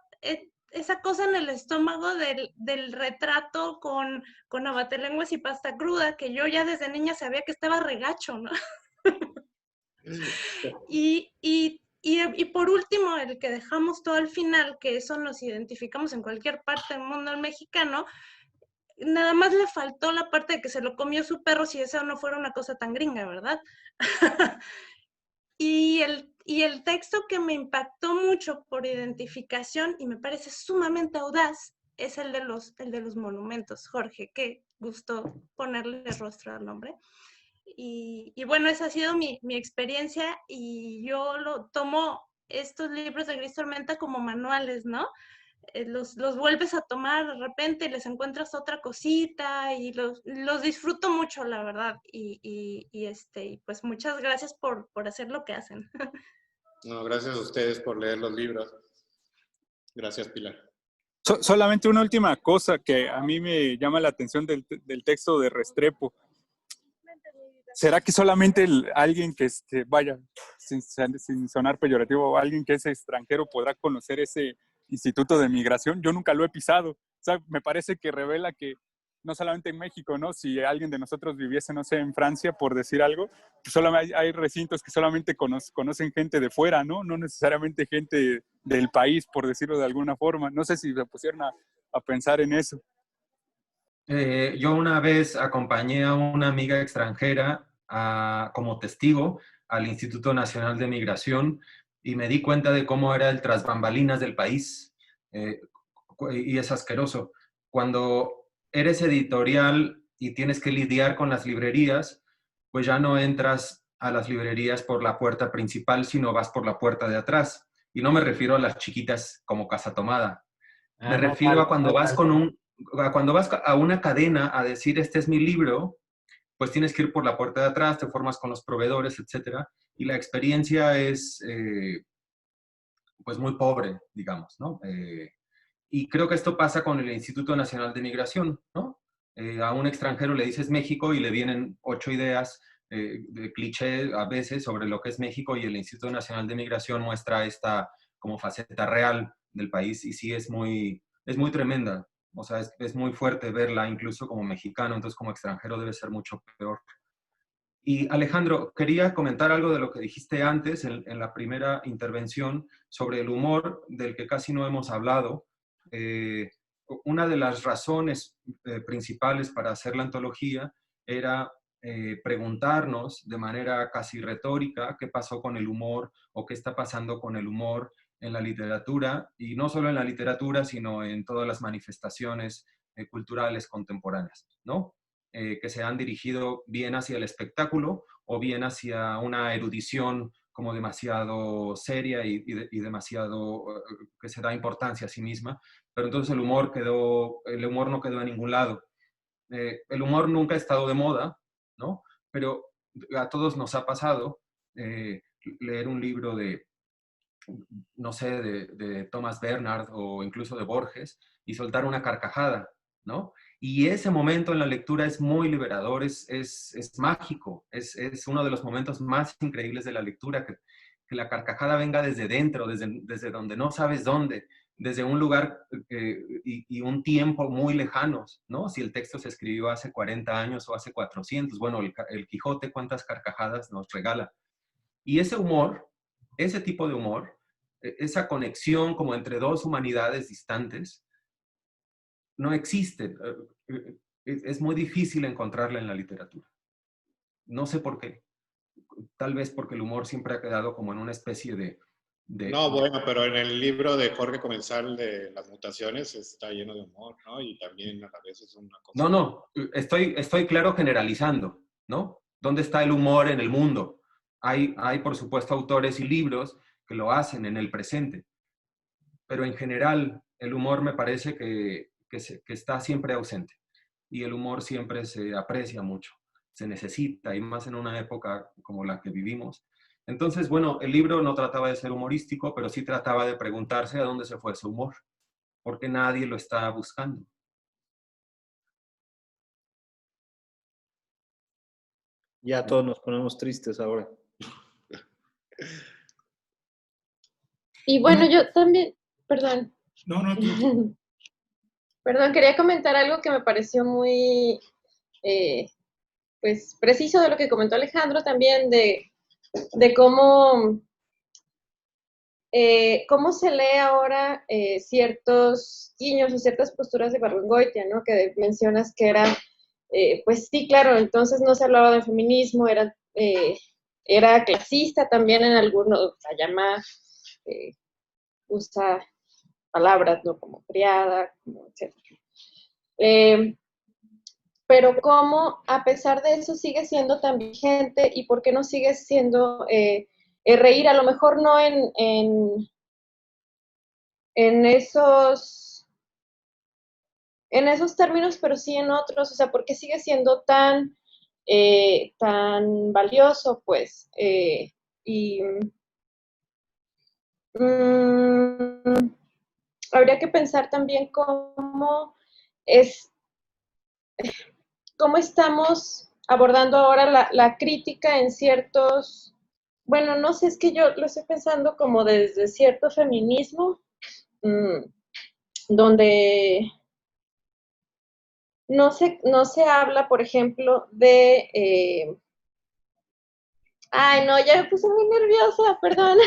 cosa en el estómago del retrato con abatelenguas y pasta cruda, que yo ya desde niña sabía que estaba regacho, ¿no? Y por último, el que dejamos todo al final, que eso nos identificamos en cualquier parte del mundo mexicano, nada más le faltó la parte de que se lo comió su perro, si eso no fuera una cosa tan gringa, ¿verdad? Y el texto que me impactó mucho por identificación y me parece sumamente audaz es el de los monumentos. Jorge, qué gusto ponerle rostro al nombre. Y bueno, esa ha sido mi experiencia y yo lo tomo estos libros de Gris Tormenta como manuales, ¿no? Los vuelves a tomar de repente y les encuentras otra cosita y los disfruto mucho, la verdad. Y pues muchas gracias por hacer lo que hacen. No, gracias a ustedes por leer los libros. Gracias, Pilar. Solamente una última cosa que a mí me llama la atención del texto de Restrepo. ¿Será que solamente alguien que, vaya, sin sonar peyorativo, alguien que es extranjero podrá conocer ese Instituto de Migración? Yo nunca lo he pisado. O sea, me parece que revela que no solamente en México, ¿no? Si alguien de nosotros viviese, no sé, en Francia, por decir algo, pues solamente hay recintos que solamente conocen gente de fuera, ¿no? No necesariamente gente del país, por decirlo de alguna forma. No sé si se pusieron a pensar en eso. Yo una vez acompañé a una amiga extranjera como testigo al Instituto Nacional de Migración y me di cuenta de cómo era el tras bambalinas del país, y es asqueroso. Cuando eres editorial y tienes que lidiar con las librerías, pues ya no entras a las librerías por la puerta principal, sino vas por la puerta de atrás. Y no me refiero a las chiquitas como Casa Tomada. Me refiero a cuando vas cuando vas a una cadena a decir, este es mi libro, pues tienes que ir por la puerta de atrás, te formas con los proveedores, etcétera, y la experiencia es, pues, muy pobre, digamos, ¿no? Y creo que esto pasa con el Instituto Nacional de Migración, ¿no? A un extranjero le dices México y le vienen 8 ideas de cliché a veces sobre lo que es México, y el Instituto Nacional de Migración muestra esta como faceta real del país, y sí es muy tremenda. O sea, es muy fuerte verla incluso como mexicano, entonces como extranjero debe ser mucho peor. Y Alejandro, quería comentar algo de lo que dijiste antes en la primera intervención sobre el humor, del que casi no hemos hablado. Una de las razones principales para hacer la antología era preguntarnos de manera casi retórica qué pasó con el humor o qué está pasando con el humor en la literatura, y no solo en la literatura, sino en todas las manifestaciones culturales contemporáneas, ¿no? Que se han dirigido bien hacia el espectáculo o bien hacia una erudición como demasiado seria y demasiado que se da importancia a sí misma, pero entonces el humor no quedó en ningún lado. El humor nunca ha estado de moda, ¿no? Pero a todos nos ha pasado leer un libro no sé, de Thomas Bernhard o incluso de Borges y soltar una carcajada, ¿no? Y ese momento en la lectura es muy liberador, es mágico, es uno de los momentos más increíbles de la lectura, que la carcajada venga desde dentro, desde donde no sabes dónde, desde un lugar y un tiempo muy lejanos, ¿no? Si el texto se escribió hace 40 años o hace 400, bueno, el Quijote, ¿cuántas carcajadas nos regala? Y ese humor, ese tipo de humor, esa conexión como entre dos humanidades distantes, no existe. Es muy difícil encontrarla en la literatura. No sé por qué. Tal vez porque el humor siempre ha quedado como en una especie de... No, bueno, pero en el libro de Jorge Comensal de Las Mutaciones está lleno de humor, ¿no? Y también a veces es una cosa... No, estoy claro generalizando, ¿no? ¿Dónde está el humor en el mundo? Hay por supuesto, autores y libros que lo hacen en el presente. Pero en general, el humor me parece que está siempre ausente. Y el humor siempre se aprecia mucho, se necesita, y más en una época como la que vivimos. Entonces, bueno, el libro no trataba de ser humorístico, pero sí trataba de preguntarse a dónde se fue ese humor, porque nadie lo está buscando. Ya todos nos ponemos tristes ahora. Y bueno, yo también, perdón. No, Perdón, quería comentar algo que me pareció muy, pues, preciso de lo que comentó Alejandro también, de cómo, cómo se lee ahora ciertos guiños o ciertas posturas de Ibargüengoitia, ¿no? Que mencionas que era, pues sí, claro, entonces no se hablaba de feminismo, era clasista también en algunos, o sea, llama, usa palabras, ¿no? Como criada, como etc. Pero cómo, a pesar de eso, sigue siendo tan vigente y por qué no sigue siendo reír, a lo mejor no en esos términos, pero sí en otros, o sea, ¿por qué sigue siendo tan valioso, pues? Y habría que pensar también es, cómo estamos abordando ahora la crítica en ciertos, bueno, no sé, es que yo lo estoy pensando como desde cierto feminismo, donde no se habla, por ejemplo, ay, no, ya me puse muy nerviosa, perdón,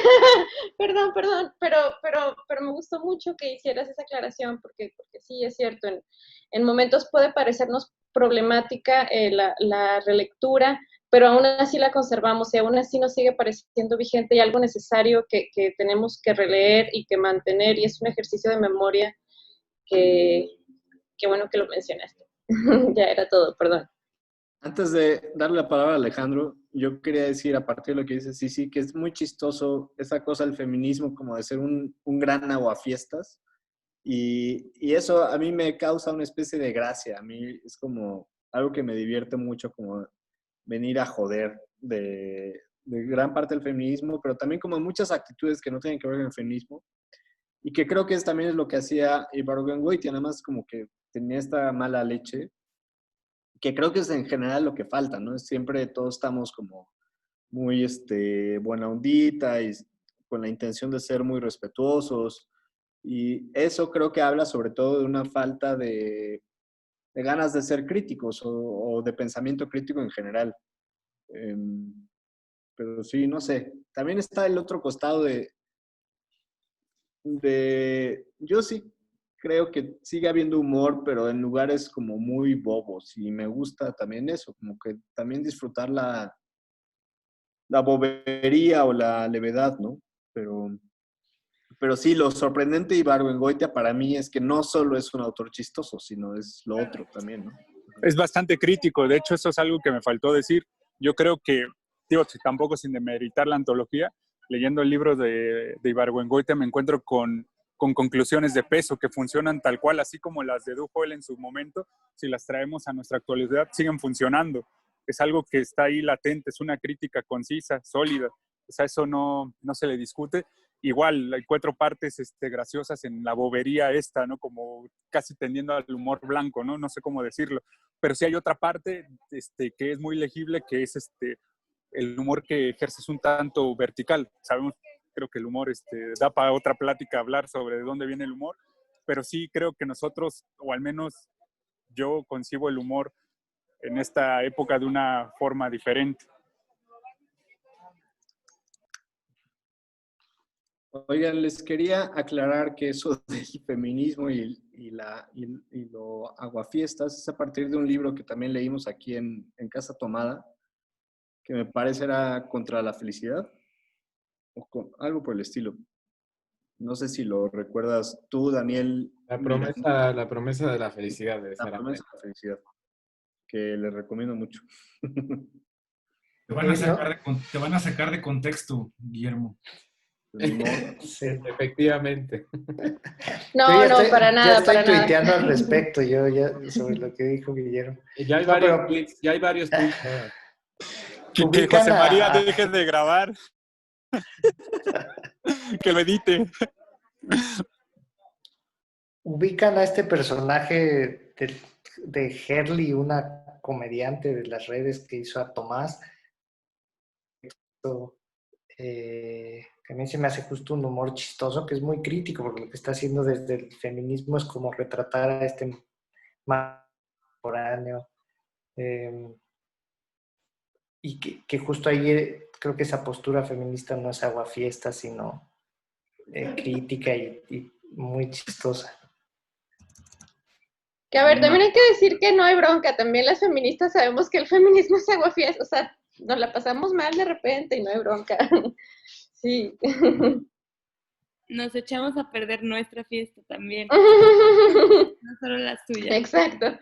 perdón, pero me gustó mucho que hicieras esa aclaración, porque sí, es cierto, en momentos puede parecernos problemática la relectura, pero aún así la conservamos y aún así nos sigue pareciendo vigente y algo necesario que tenemos que releer y que mantener, y es un ejercicio de memoria que bueno que lo mencionaste. Ya era todo, perdón. Antes de darle la palabra a Alejandro, yo quería decir, a partir de lo que dice Sisi, que es muy chistoso esa cosa del feminismo, como de ser un gran aguafiestas. Y eso a mí me causa una especie de gracia. A mí es como algo que me divierte mucho, como venir a joder de gran parte del feminismo, pero también como muchas actitudes que no tienen que ver con el feminismo. Y que creo que también es lo que hacía Ibargüengoitia, nada más como que tenía esta mala leche, que creo que es en general lo que falta, ¿no? Siempre todos estamos como muy buena ondita y con la intención de ser muy respetuosos. Y eso creo que habla sobre todo de una falta de ganas de ser críticos o de pensamiento crítico en general. Pero sí, no sé. También está el otro costado yo sí creo que sigue habiendo humor, pero en lugares como muy bobos. Y me gusta también eso, como que también disfrutar la bobería o la levedad, ¿no? Pero sí, lo sorprendente de Ibargüengoitia para mí es que no solo es un autor chistoso, sino es lo otro también, ¿no? Es bastante crítico, de hecho eso es algo que me faltó decir. Yo creo que, digo, tampoco sin demeritar la antología, leyendo el libro de Ibargüengoitia me encuentro con conclusiones de peso que funcionan tal cual, así como las dedujo él en su momento, si las traemos a nuestra actualidad, siguen funcionando. Es algo que está ahí latente, es una crítica concisa, sólida, o sea, eso no se le discute. Igual, hay 4 partes graciosas en la bobería esta, ¿no? Como casi tendiendo al humor blanco, ¿no? No sé cómo decirlo. Pero sí hay otra parte que es muy legible, que es el humor que ejerces un tanto vertical. Sabemos, creo que el humor da para otra plática hablar sobre de dónde viene el humor, pero sí creo que nosotros, o al menos yo concibo el humor en esta época de una forma diferente. Oigan, les quería aclarar que eso del feminismo y lo aguafiestas es a partir de un libro que también leímos aquí en Casa Tomada, que me parece era Contra la Felicidad, o algo por el estilo. No sé si lo recuerdas tú, Daniel. La promesa de la felicidad de La Sara. promesa de la felicidad, que le recomiendo mucho. Te van a sacar de contexto, Guillermo. Sí. Efectivamente. No, Yo ya para ya nada, estoy para nada. tuiteando al respecto, yo ya sobre lo que dijo Guillermo. Ya hay No, varios pero tweets, ya hay varios tweets. ahora. Que ubican José María a, deje de grabar, que lo edite. ubican a este personaje de Herli, una comediante de las redes que hizo a Tomás. Que a mí se me hace justo un humor chistoso, que es muy crítico, porque lo que está haciendo desde el feminismo es como retratar a este más contemporáneo. Y que justo ahí creo que esa postura feminista no es aguafiesta, sino crítica y muy chistosa. Que a ver, también hay que decir que no hay bronca. También las feministas sabemos que el feminismo es aguafiestas. O sea, nos la pasamos mal de repente y no hay bronca. Sí. Nos echamos a perder nuestra fiesta también, no solo la suya. Exacto.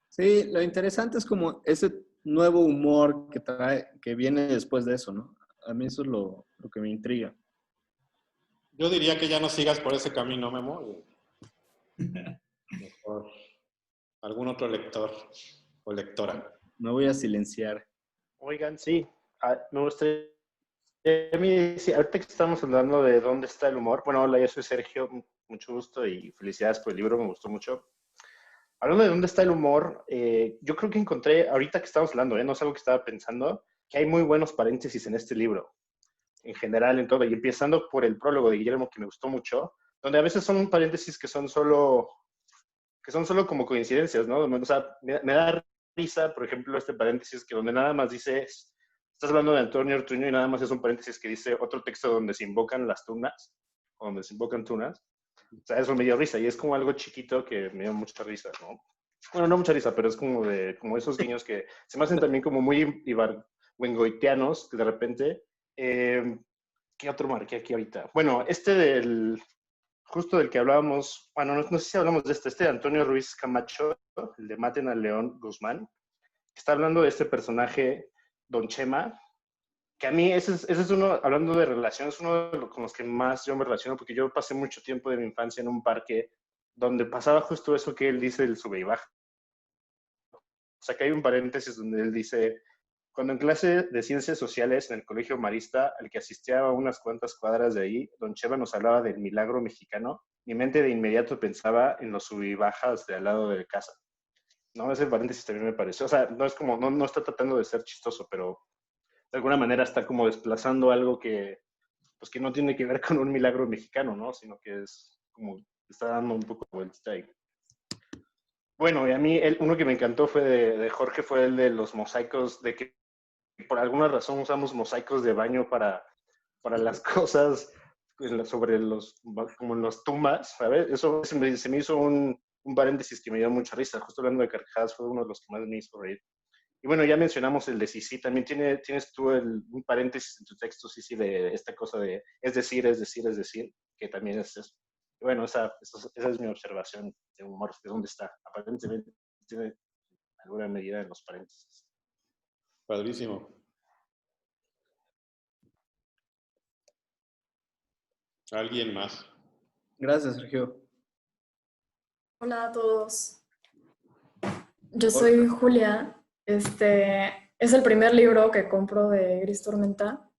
Sí, lo interesante es como ese nuevo humor que trae, que viene después de eso, ¿no? A mí eso es lo que me intriga. Yo diría que ya no sigas por ese camino, Memo. Mejor algún otro lector o lectora. Me voy a silenciar. Oigan, sí, me gustaría, a mí, sí, ahorita que estamos hablando de dónde está el humor, bueno, hola, yo soy Sergio, mucho gusto y felicidades por el libro, me gustó mucho. Hablando de dónde está el humor, yo creo que encontré, ahorita que estamos hablando, no es algo que estaba pensando, que hay muy buenos paréntesis en este libro, en general, en todo, y empezando por el prólogo de Guillermo, que me gustó mucho, donde a veces son paréntesis que son solo como coincidencias, ¿no? O sea, me da risa, por ejemplo, este paréntesis que donde nada más dice, estás hablando de Antonio Ortuño y nada más es un paréntesis que dice otro texto donde se invocan las tunas, o donde se invocan tunas. O sea, eso me dio risa y es como algo chiquito que me dio mucha risa, ¿no? Bueno, no mucha risa, pero es como esos guiños que se me hacen también como muy ibargüengoitianos, que de repente... ¿qué otro marqué aquí ahorita? Bueno, justo del que hablábamos, bueno, no sé si hablamos de este de Antonio Ruiz Camacho, el de Maten al León Guzmán, que está hablando de este personaje, Don Chema, que a mí ese es uno, hablando de relaciones, uno de con los que más yo me relaciono, porque yo pasé mucho tiempo de mi infancia en un parque donde pasaba justo eso que él dice del sube y baja. O sea, que hay un paréntesis donde él dice, cuando en clase de ciencias sociales en el colegio marista, al que asistía a unas cuantas cuadras de ahí, don Cheva nos hablaba del milagro mexicano, mi mente de inmediato pensaba en los sub y bajas de al lado de casa. ¿No? Ese paréntesis también me pareció, o sea, no es como, no está tratando de ser chistoso, pero de alguna manera está como desplazando algo que, pues que no tiene que ver con un milagro mexicano, ¿no? Sino que es como, está dando un poco de vuelta ahí. Bueno, y a mí uno que me encantó fue de Jorge, fue el de los mosaicos, de que por alguna razón usamos mosaicos de baño para las cosas sobre como en los tumbas, ¿sabes? Eso se me hizo un paréntesis que me dio mucha risa. Justo hablando de carcajadas, fue uno de los que más me hizo reír. Y bueno, ya mencionamos el de Sisi. También tienes tú un paréntesis en tu texto, Sisi, de esta cosa de es decir, que también es eso. Y bueno, esa es mi observación de humor, de dónde está. Aparentemente tiene alguna medida en los paréntesis. Padrísimo. ¿Alguien más? Gracias, Sergio. Hola a todos. Yo soy Julia. Es el primer libro que compro de Gris Tormenta.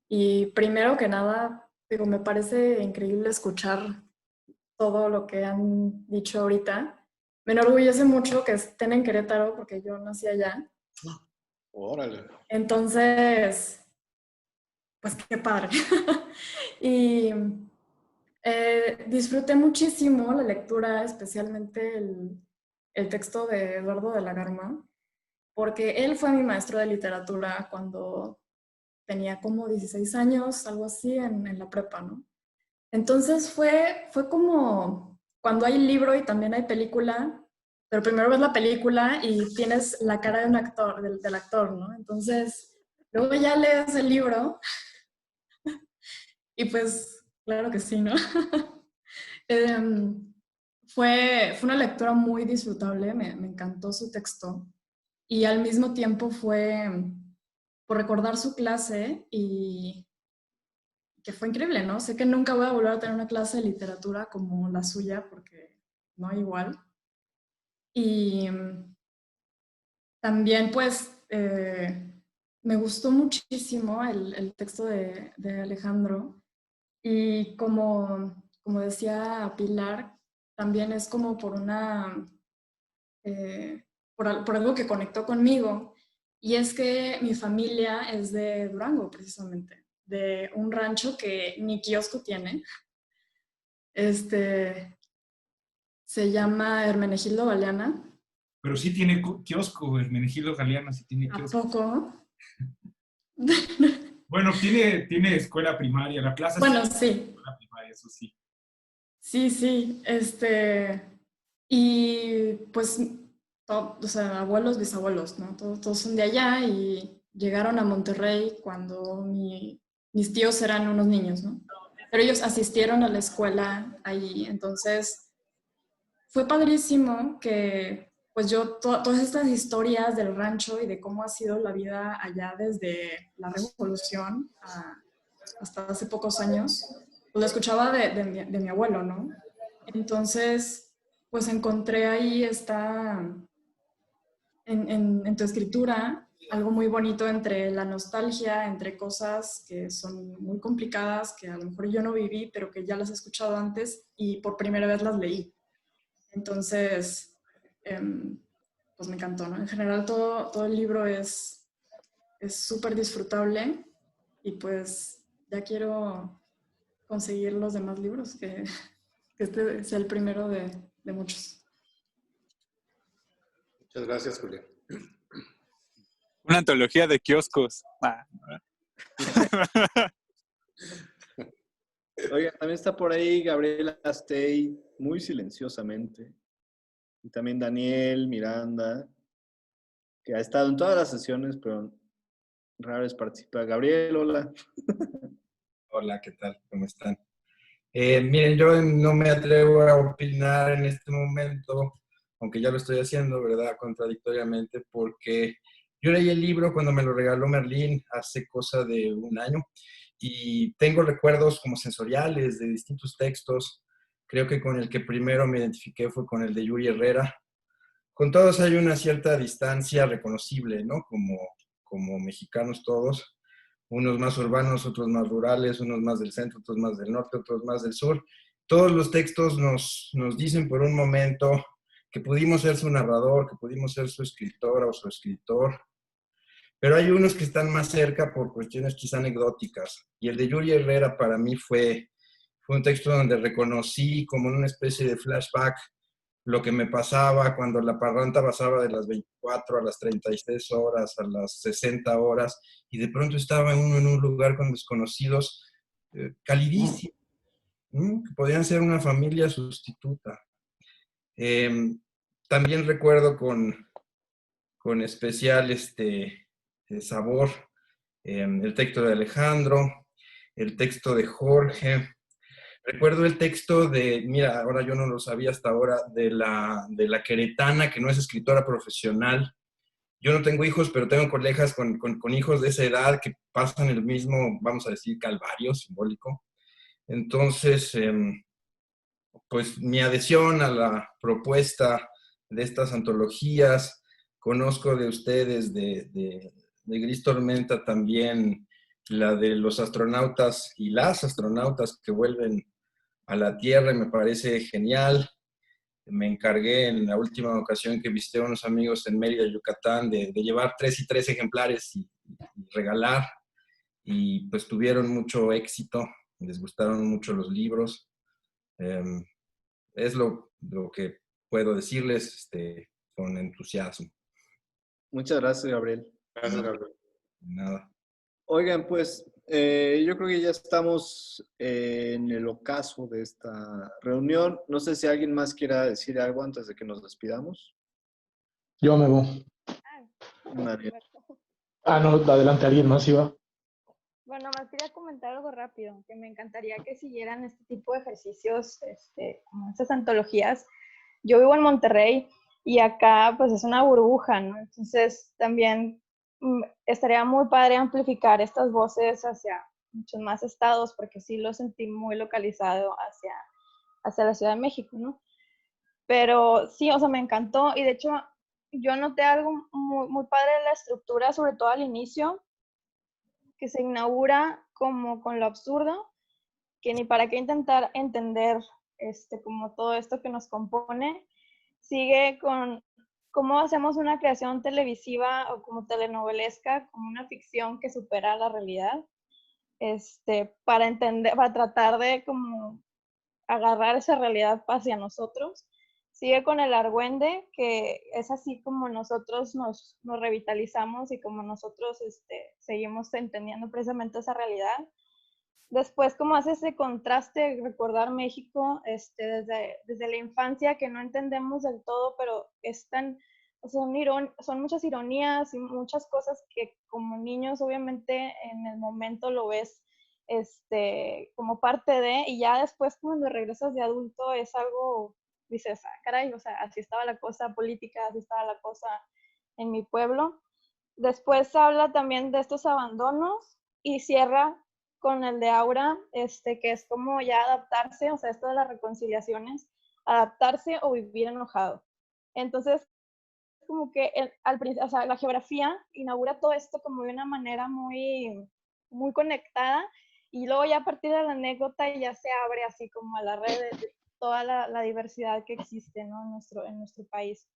Y primero que nada, digo, me parece increíble escuchar todo lo que han dicho ahorita. Me enorgullece mucho que estén en Querétaro porque yo nací allá. Órale. Entonces, pues qué padre. Y disfruté muchísimo la lectura, especialmente el texto de Eduardo de la Garma, porque él fue mi maestro de literatura cuando tenía como 16 años, algo así, en la prepa, ¿no? Entonces fue como cuando hay libro y también hay película, pero primero ves la película y tienes la cara de un actor, del actor, ¿no? Entonces, luego ya lees el libro y pues, claro que sí, ¿no? Fue una lectura muy disfrutable, me encantó su texto y al mismo tiempo fue por recordar su clase y que fue increíble, ¿no? Sé que nunca voy a volver a tener una clase de literatura como la suya porque no hay igual. Y también pues me gustó muchísimo el texto de Alejandro y como decía Pilar, también es como por por algo que conectó conmigo, y es que mi familia es de Durango, precisamente, de un rancho que ni kiosco tiene. Se llama Hermenegildo Galeana. Pero sí tiene kiosco, Hermenegildo Galeana sí tiene ¿A kiosco. poco? Bueno, tiene escuela primaria, la plaza Bueno, sí. sí. Escuela primaria, eso sí. Sí. Y pues, o sea, abuelos, bisabuelos, ¿no? Todos son de allá y llegaron a Monterrey cuando mis tíos eran unos niños, ¿no? Pero ellos asistieron a la escuela ahí, entonces fue padrísimo que pues yo todas estas historias del rancho y de cómo ha sido la vida allá desde la Revolución hasta hace pocos años, pues lo escuchaba de mi abuelo, ¿no? Entonces, pues encontré ahí en tu escritura algo muy bonito entre la nostalgia, entre cosas que son muy complicadas, que a lo mejor yo no viví, pero que ya las he escuchado antes y por primera vez las leí. Entonces, pues me encantó, ¿no? En general todo el libro es súper disfrutable y pues ya quiero conseguir los demás libros, que este sea el primero de muchos. Muchas gracias, Julia. Una antología de kioscos. Oiga, también está por ahí Gabriel Astey, muy silenciosamente. Y también Daniel Miranda, que ha estado en todas las sesiones, pero rara vez participa. Gabriel, hola. Hola, ¿qué tal? ¿Cómo están? Miren, yo no me atrevo a opinar en este momento, aunque ya lo estoy haciendo, ¿verdad? Contradictoriamente, porque yo leí el libro cuando me lo regaló Merlín hace cosa de un año y tengo recuerdos como sensoriales de distintos textos. Creo que con el que primero me identifiqué fue con el de Yuri Herrera. Con todos hay una cierta distancia reconocible, ¿no? Como mexicanos todos. Unos más urbanos, otros más rurales, unos más del centro, otros más del norte, otros más del sur. Todos los textos nos dicen por un momento que pudimos ser su narrador, que pudimos ser su escritora o su escritor, pero hay unos que están más cerca por cuestiones quizá anecdóticas. Y el de Yuri Herrera para mí fue un texto donde reconocí como en una especie de flashback lo que me pasaba cuando la parranta pasaba de las 24 a las 36 horas, a las 60 horas, y de pronto estaba uno en un lugar con desconocidos calidísimos, que podían ser una familia sustituta. También recuerdo con especial sabor el texto de Alejandro, el texto de Jorge. Recuerdo el texto mira, ahora yo no lo sabía hasta ahora, de la queretana, que no es escritora profesional. Yo no tengo hijos, pero tengo colegas con hijos de esa edad que pasan el mismo, vamos a decir, calvario simbólico. Entonces, pues mi adhesión a la propuesta de estas antologías, conozco de ustedes, de Gris Tormenta también, la de los astronautas y las astronautas que vuelven a la Tierra, y me parece genial. Me encargué en la última ocasión que visité a unos amigos en Mérida, Yucatán, de llevar 3 y 3 ejemplares y regalar, y pues tuvieron mucho éxito, les gustaron mucho los libros. Es lo que puedo decirles con entusiasmo. Muchas gracias, Gabriel. Gracias, Gabriel. Nada. Oigan, pues yo creo que ya estamos en el ocaso de esta reunión. No sé si alguien más quiera decir algo antes de que nos despidamos. Yo me voy. Nadie. No, adelante, alguien más iba. Bueno, más quería comentar algo rápido, que me encantaría que siguieran este tipo de ejercicios, como estas antologías. Yo vivo en Monterrey y acá pues es una burbuja, ¿no? Entonces también estaría muy padre amplificar estas voces hacia muchos más estados, porque sí lo sentí muy localizado hacia la Ciudad de México, ¿no? Pero sí, o sea, me encantó y de hecho yo noté algo muy padre de la estructura, sobre todo al inicio, que se inaugura como con lo absurdo, que ni para qué intentar entender como todo esto que nos compone, sigue con cómo hacemos una creación televisiva o como telenovelesca, como una ficción que supera la realidad, para entender, para tratar de como agarrar esa realidad hacia nosotros. Sigue con el argüende, que es así como nosotros nos revitalizamos y como nosotros seguimos entendiendo precisamente esa realidad. Después, como hace ese contraste, recordar México desde la infancia, que no entendemos del todo, pero son muchas ironías y muchas cosas que como niños obviamente en el momento lo ves como parte de, y ya después cuando regresas de adulto es algo, dices, caray, o sea, así estaba la cosa política, así estaba la cosa en mi pueblo. Después habla también de estos abandonos y cierra con el de Aura, que es como ya adaptarse, o sea, esto de las reconciliaciones, adaptarse o vivir enojado. Entonces, como que al principio, o sea, la geografía inaugura todo esto como de una manera muy, muy conectada, y luego ya a partir de la anécdota ya se abre así como a la red de toda la diversidad que existe, ¿no? en nuestro país.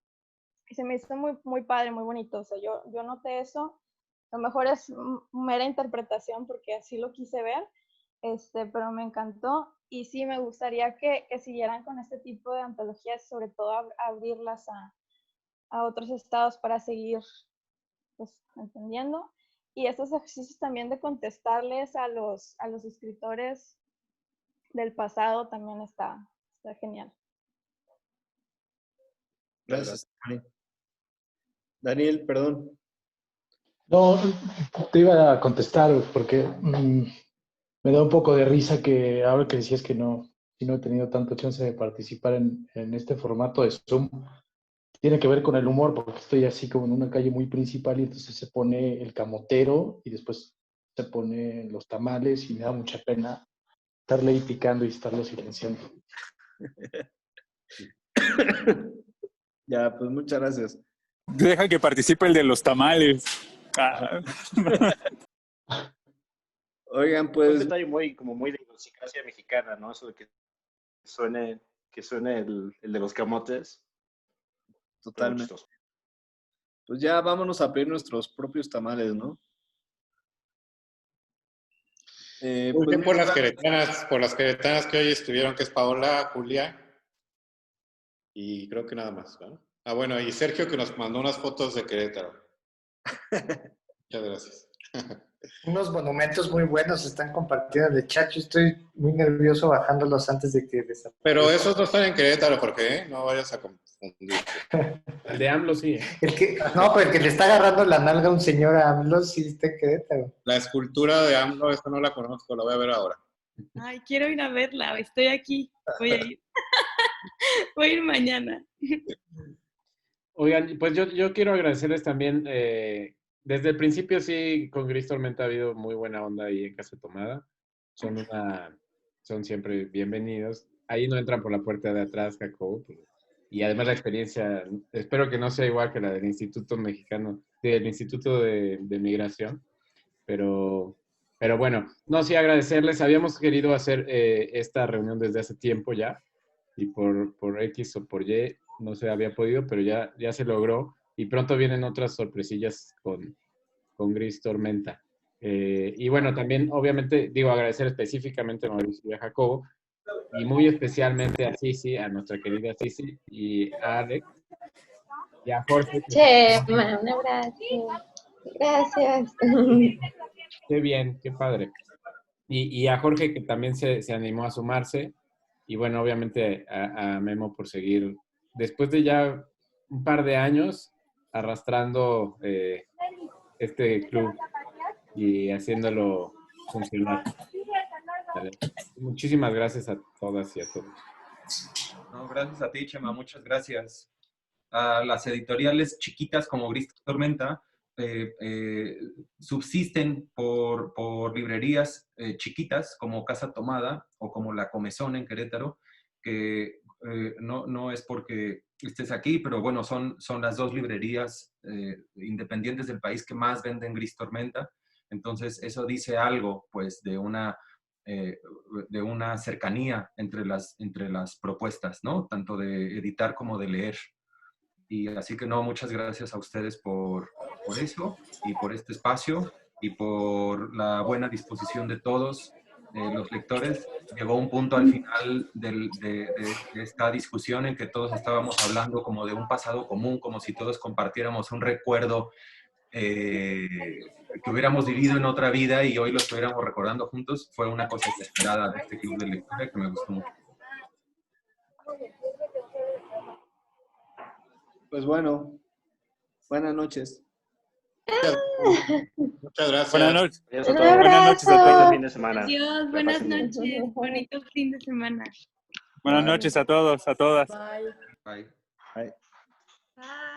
Y se me hizo muy, muy padre, muy bonito. O sea, yo noté eso. A lo mejor es mera interpretación porque así lo quise ver, pero me encantó. Y sí, me gustaría que siguieran con este tipo de antologías, sobre todo abrirlas a otros estados para seguir pues, entendiendo. Y estos ejercicios también de contestarles a los escritores del pasado también está genial. Gracias, Daniel, perdón. No, te iba a contestar porque me da un poco de risa que ahora que decías que no he tenido tanta chance de participar en este formato de Zoom. Tiene que ver con el humor, porque estoy así como en una calle muy principal y entonces se pone el camotero y después se ponen los tamales y me da mucha pena estarle ahí picando y estarlo silenciando. Ya, pues muchas gracias. Deja que participe el de los tamales. Ah. Oigan, Un pues... detalle muy de idiosincrasia mexicana, ¿no? Eso de que suene el de los camotes. Totalmente. Pues ya vámonos a pedir nuestros propios tamales, ¿no? Pues, por las queretanas que hoy estuvieron, que es Paola, Julia, y creo que nada más, ¿no? Ah, bueno, y Sergio, que nos mandó unas fotos de Querétaro. Muchas gracias. Unos monumentos muy buenos se están compartiendo en el chat. Yo estoy muy nervioso bajándolos antes de que desaparezcan. Pero esos no están en Querétaro, Jorge, ¿eh? No vayas a confundir. El de AMLO sí. Pero el que le está agarrando la nalga a un señor a AMLO sí está en Querétaro. La escultura de AMLO, esta no la conozco, la voy a ver ahora. Ay, quiero ir a verla, estoy aquí, voy a ir. Voy a ir mañana. Oigan, pues yo quiero agradecerles también, desde el principio sí, con Gris Tormenta ha habido muy buena onda ahí en Casa Tomada. Son siempre bienvenidos. Ahí no entran por la puerta de atrás, Jacobo. Y además la experiencia, espero que no sea igual que la del Instituto Mexicano, del Instituto de Migración. Pero bueno, no, sí agradecerles. Habíamos querido hacer esta reunión desde hace tiempo ya. Y por X o por Y no se había podido, pero ya se logró. Y pronto vienen otras sorpresillas con Gris Tormenta. Y bueno, también obviamente digo agradecer específicamente a Mauricio y a Jacobo, y muy especialmente a Sisi, a nuestra querida Sisi, y a Alex, y a Jorge. Chema, un abrazo. Gracias. Qué bien, qué padre. Y a Jorge, que también se animó a sumarse. Y bueno, obviamente a Memo por seguir, después de ya un par de años, arrastrando este club y haciéndolo funcionar. Vale. Muchísimas gracias a todas y a todos. No, gracias a ti, Chema, muchas gracias. A las editoriales chiquitas como Gris Tormenta, subsisten por librerías chiquitas como Casa Tomada o como La Comezón en Querétaro, que no es porque estés aquí, pero bueno, son las dos librerías independientes del país que más venden Gris Tormenta. Entonces eso dice algo pues de una cercanía entre las propuestas, ¿no? Tanto de editar como de leer. Y así que no, muchas gracias a ustedes por eso y por este espacio y por la buena disposición de todos los lectores. Llegó un punto al final de esta discusión en que todos estábamos hablando como de un pasado común, como si todos compartiéramos un recuerdo que hubiéramos vivido en otra vida y hoy lo estuviéramos recordando juntos. Fue una cosa inesperada de este club de lectura que me gustó mucho. Pues bueno, buenas noches. Muchas gracias. Buenas noches. Adiós a Un todos. abrazo. Buenas noches a todos. Fin de semana. Adiós, buenas noches. Bonito fin de semana. Buenas noches a todos, a todas. Bye. Bye. Bye. Bye.